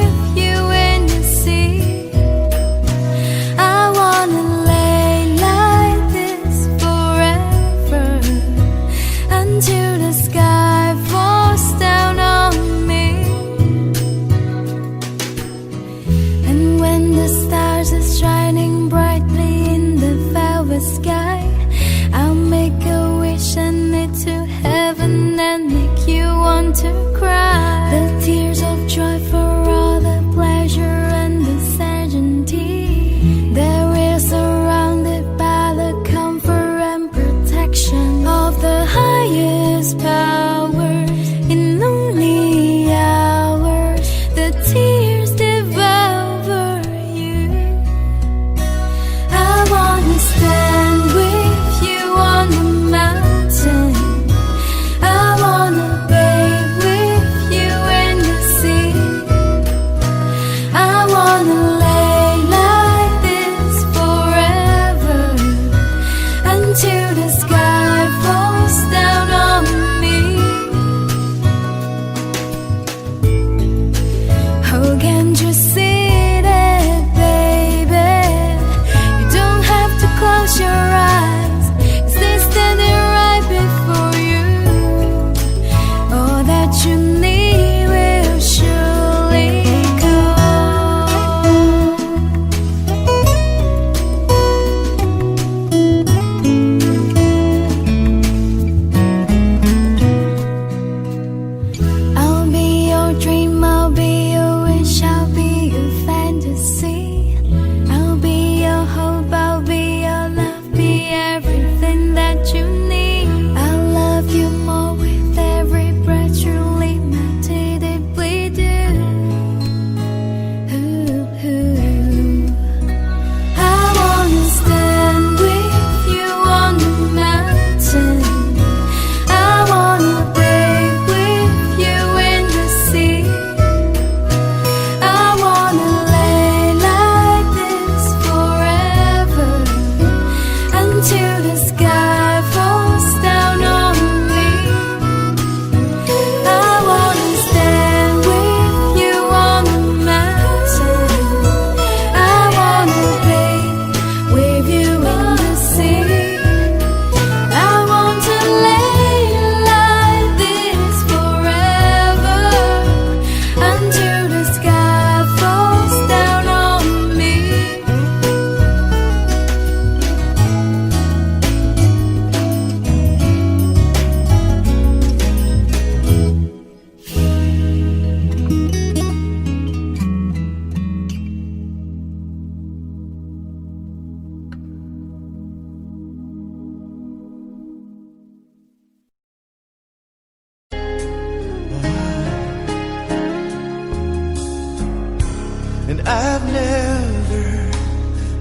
And I've never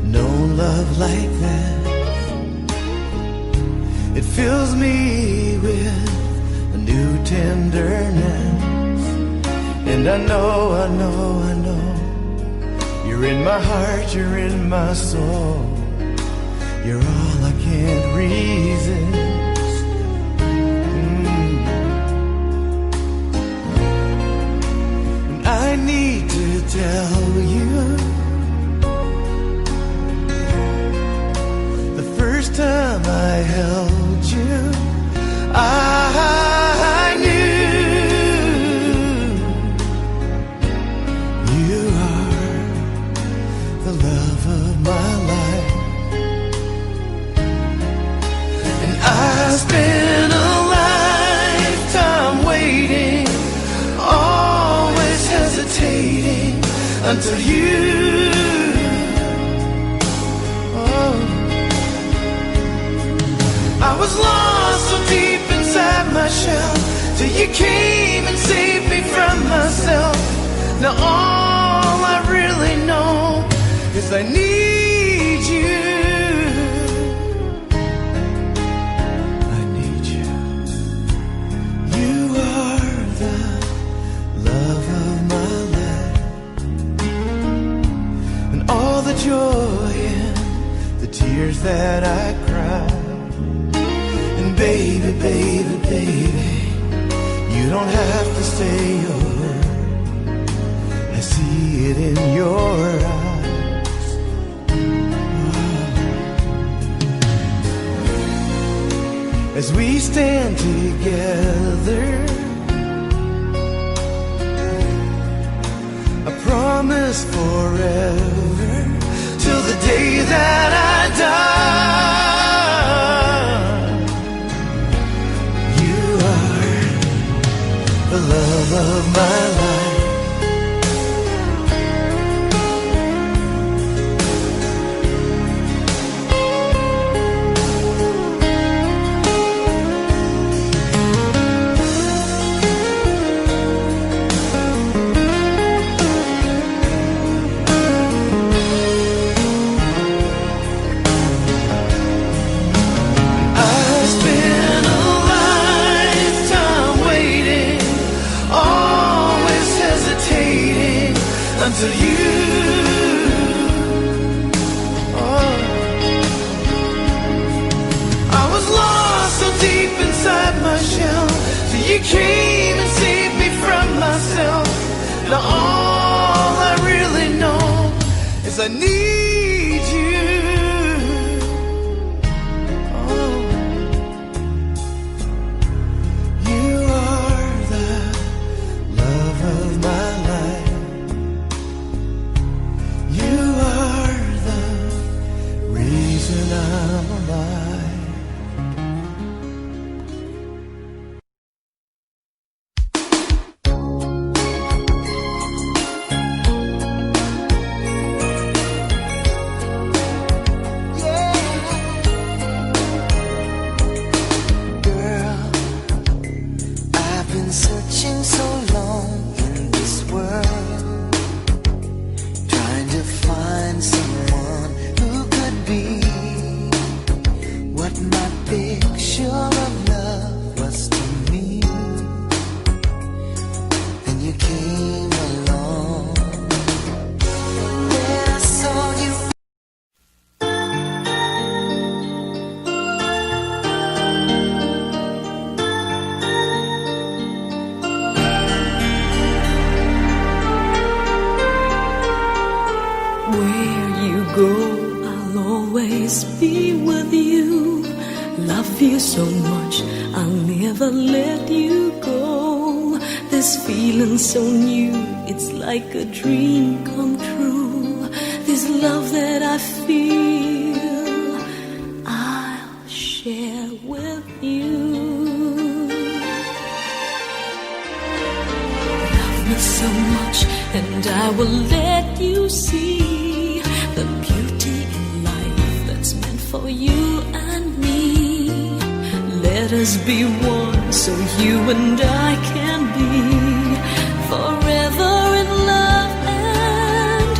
known love like that. It fills me with a new tenderness. And I know you're in my heart, you're in my soul. You're all I can't resist. And I need to tell you, the first time I held you, I knew you are the love of my life. And I spent a lifetime waiting, always hesitating until you. Oh, I was lost so deep inside my shell, till you came and saved me from myself. Now all I really know is I need you. I need you. You are the love of my life. And all the joy and the tears that I cried. And baby, baby, baby, you don't have to say a word. I see it in your eyes. As we stand together, I promise forever, till the day that I die. You are the love of my life. Until you, oh, I was lost so deep inside my shell, till you came and saved me from myself. Now all I really know is I need you. Oh, you are the love of my life. You are the reason I'm alive. Girl, I've been searching so long in this world, trying to find someone who could be what my picture of love was to me. And you came along. When I saw you, where you go, I'll always be with you. Love you so much, I'll never let you go. This feeling so new, it's like a dream come true. This love that I feel, I'll share with you. Love me so much, and I will let you see the beauty in life that's meant for you and me. Let us be one, so you and I can be forever in love and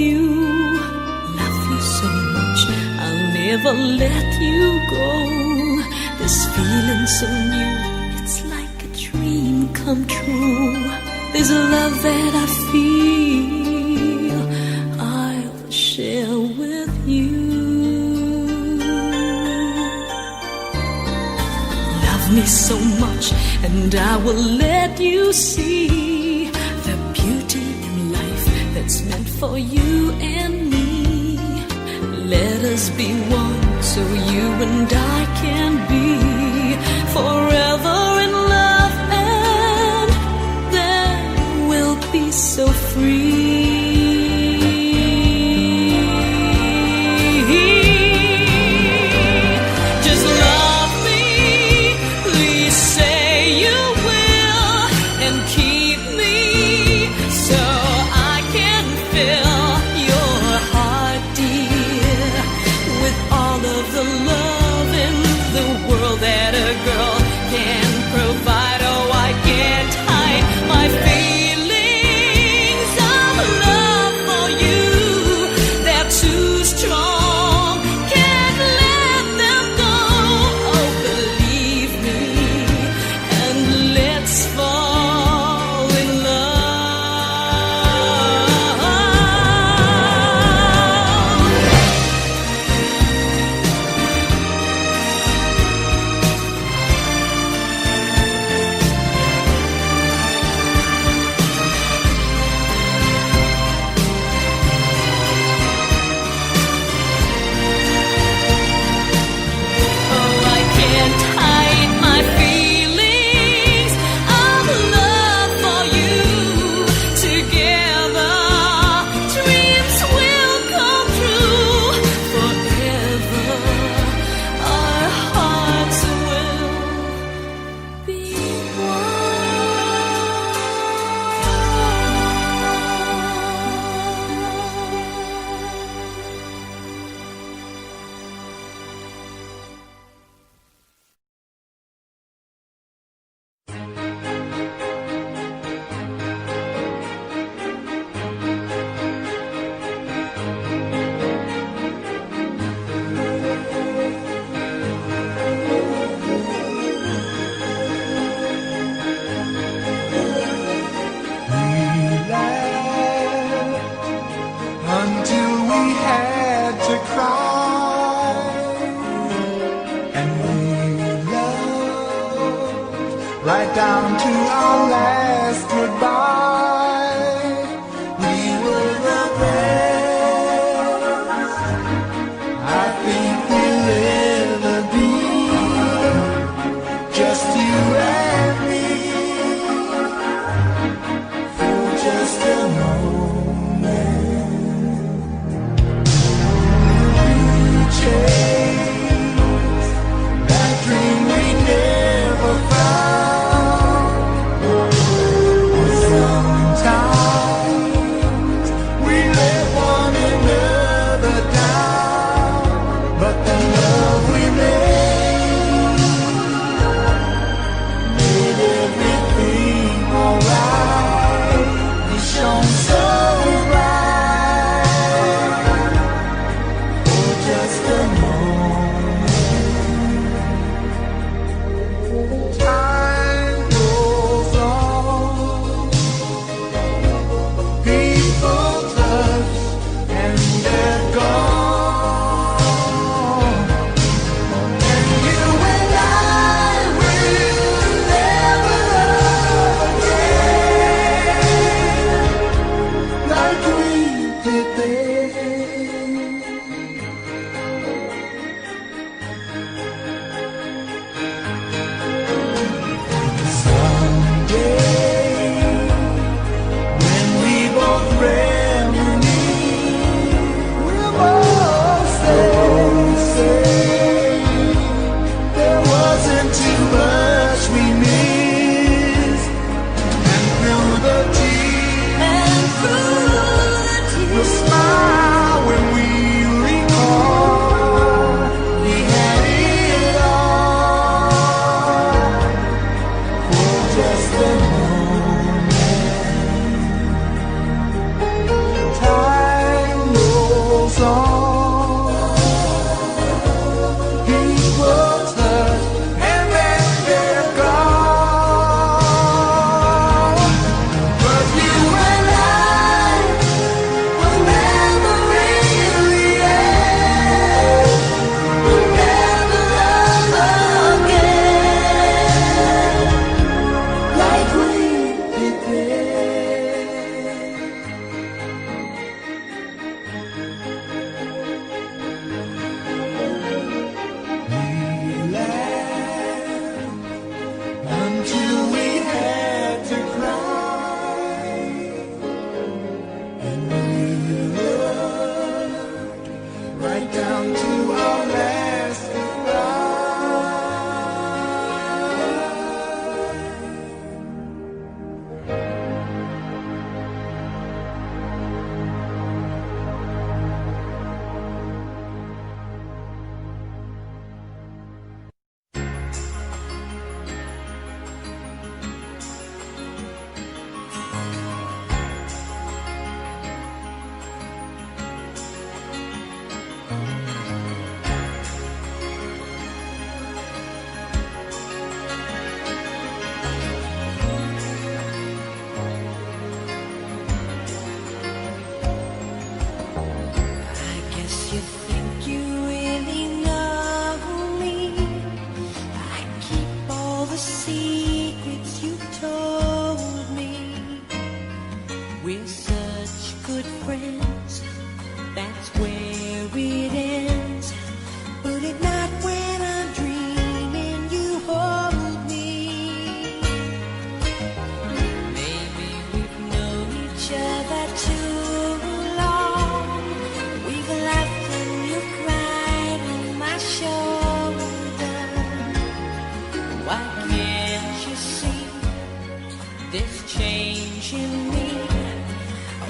you. Love you so much, I'll never let you go. This feeling so new, it's like a dream come true. There's a love that I feel I'll share with you. Love me so much, and I will let you see the beauty in life that's meant for you and me. Let us be one so you and I can be forever in love, and then we'll be so free. Just love me, please say you will, and keep me so I can fill your heart, dear, with all of the love in the world that a girl can provide. Oh, I can't hide my feelings of love for you. They're too strong, can't let them go. Oh, believe me, and let's fall in love. Oh, I can't hide my feelings of love for you. Together, dreams will come true. Forever, our hearts will be Until we had to cry, and we loved right down to our last goodbye. We were the best I think we'll ever be, just you and me, for just a moment. Chase that dream we never found. Sometimes we let one another down, but the love we made everything alright. We shone so bright for just a moment. Time goes on, people touch and they're gone, and you and I will never love again like we did then. Someday, when we both reminisce, we'll both say there wasn't too much we missed, and through the tears we'll smile when we down to our last goodbye.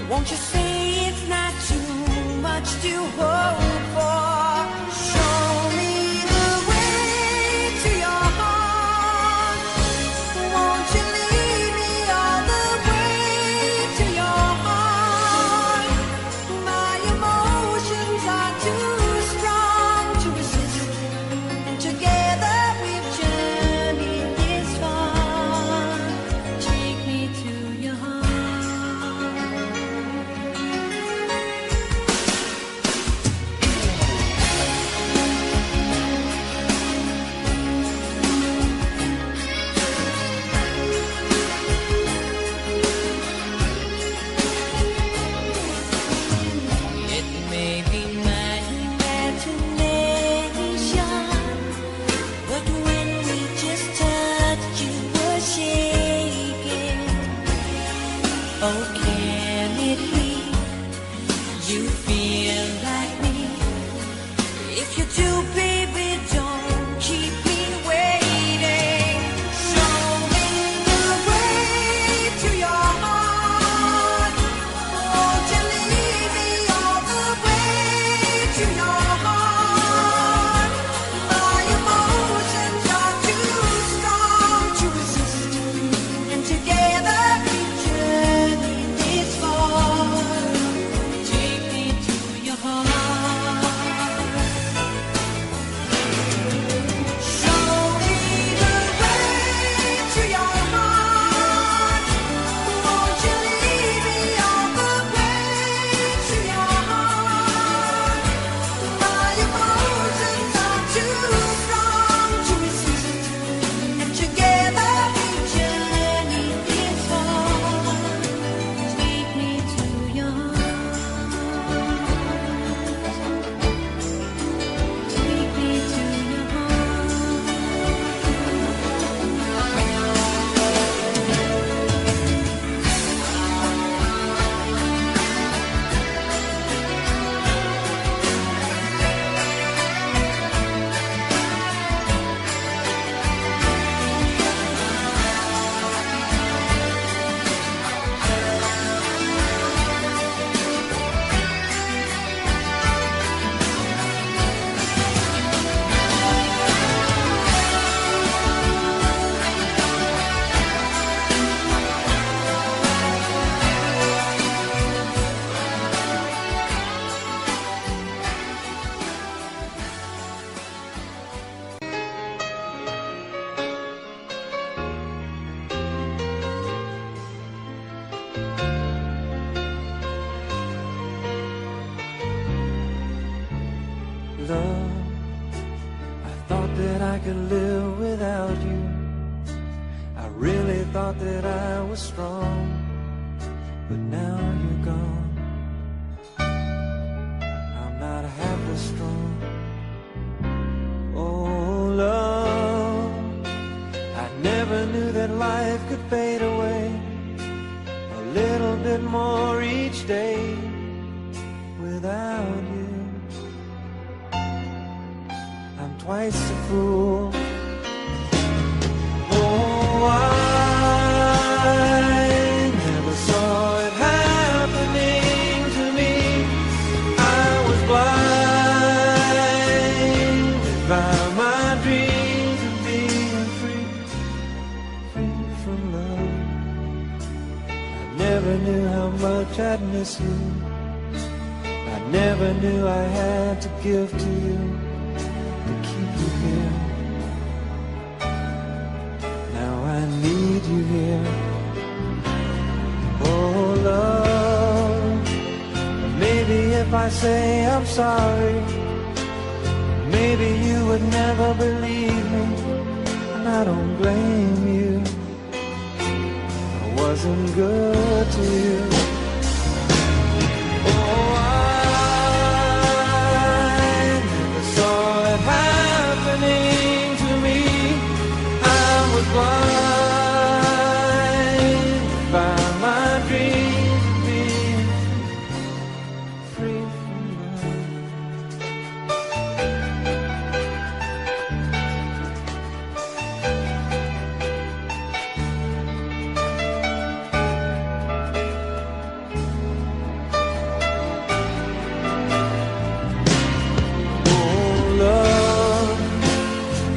Won't you say it's not too much to hope for? Show me the way to your heart. Won't you lead me all the way to your heart? My emotions are too strong to resist, and together we've journeyed this far. Take me to your heart. It may be my imagination, but when we just touched, you were shaking. Oh, can it be you feel like me? If you do, baby, don't keep me waiting. Show me the way to your heart. Won't you lead me all the way to your heart? My emotions are too strong to resist, and together we journey this far. Take me to your heart. Show me the way to your heart. Won't you lead me all the way to your heart? My emotions are too strong to resist, and together we journey this far. Take me to your heart. Take me to your Love, I thought that I could live without you. I really thought that I was strong, but now you're gone. I'm not half as strong. Oh, love, I never knew that life could fade away a little bit more each day without you. twice a fool. Oh, I never saw it happening to me. I was blinded by my dreams of being free, free from love. I never knew how much I'd miss you. I never knew I had to give to you to keep you here. Now I need you here. Oh, love. Maybe if I say I'm sorry, maybe you would never believe me. And I don't blame you. I wasn't good to you. Blind by my dreams of being free from love. Oh, love,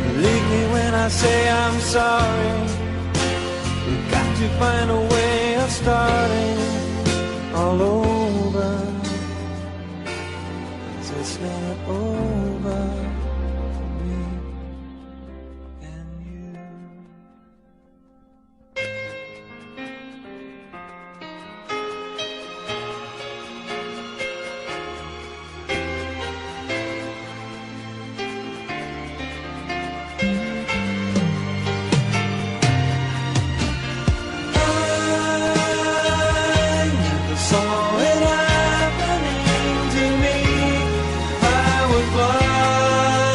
believe me when I say I'm sorry. To find a way of starting all over, 'cause it's not over for me and you. It happening to me. I was blind.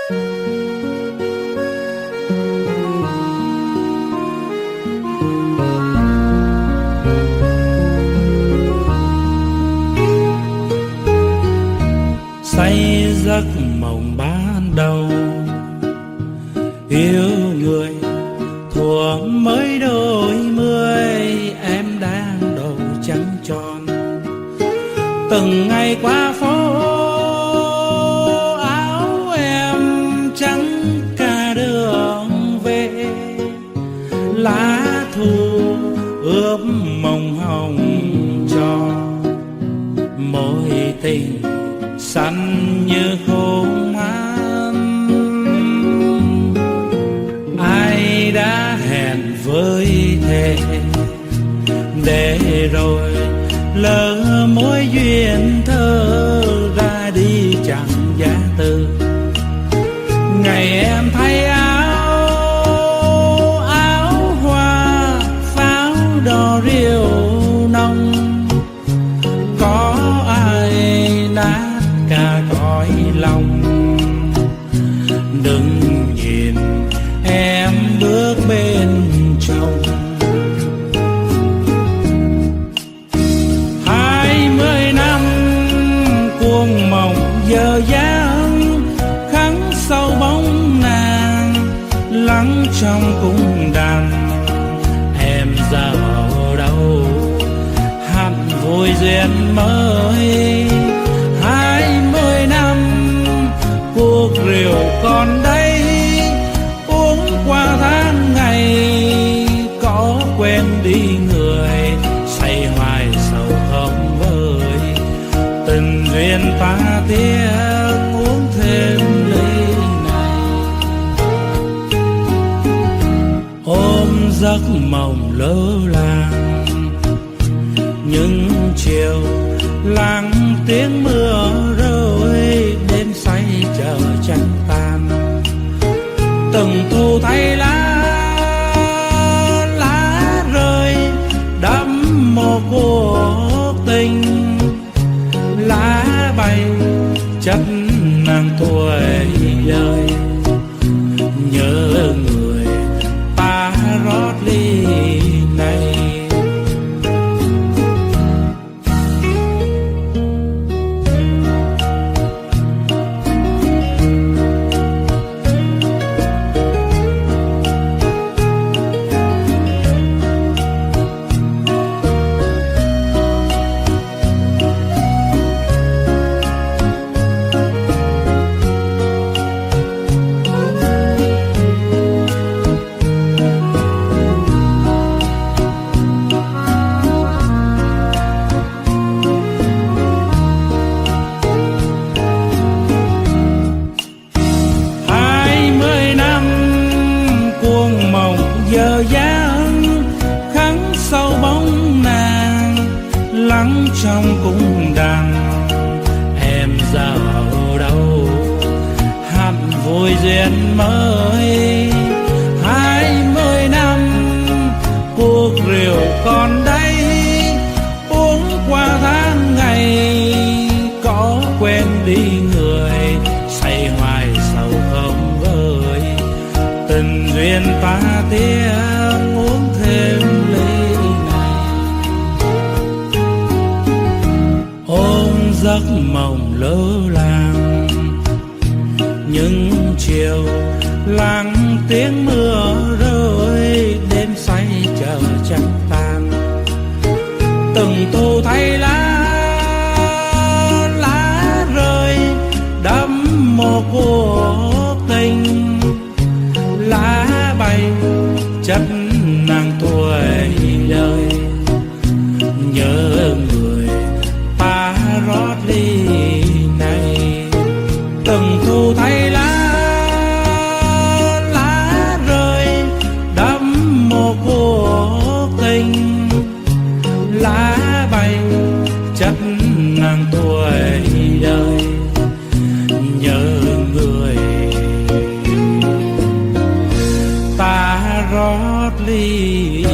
Say giấc mộng ban đầu, yêu người thuở mới đôi mươi, em đang đầu trắng tròn. Từng ngày qua phố áo em trắng cả đường về, lá thu ướp mộng hồng tròn, môi tình xanh như khung anh. Ai đã hẹn với thề để rồi lỡ mối duyên thơ ra đi chẳng giá từ. Ngày em thay áo hoa pháo đỏ rượu nồng, có ai nát cả cõi lòng. Đừng nhìn em bước bên chồng, 20 năm cuồng mộng giờ dáng, khắc sâu bóng nàng lắng trong cung đàn. Em giờ ở đâu hẳn vui duyên mới, 20 năm cuộc rượu còn đây, uống qua tháng ngày có quên đi người, say hoài sầu không vơi. Tình duyên ta tiếng uống thêm ly này, ôm giấc mộng lỡ làng. Những chiều lắng tiếng mưa rơi, đêm say chờ trăng tan. Từng thu thay lá rơi đẫm mồ cuộc tình, lá bay chất nàng tuổi đời. Nhớ người ta rót ly này, giờ dáng khắc sâu bóng nàng lắng trong cung đàn. Em giờ ở đâu hẳn vui duyên mới, 20 năm cuộc rượu còn đây, uống qua tháng ngày có quên đi người, say hoài sầu không vơi. Tình duyên ta tiếng uống thêm ly này, ôm giấc mộng lỡ làng. Những chiều lắng tiếng mưa rơi, đêm say chờ trăng tan. Từng thu thay lá rơi đẫm mồ cuộc tình, lá bay chất nàng tuổi đời. Nhớ người ta rót ly này, từng thu thay lá rơi đẫm mồ cuộc tình, lá bay chất nàng tuổi đời. Nhớ người ta rót ly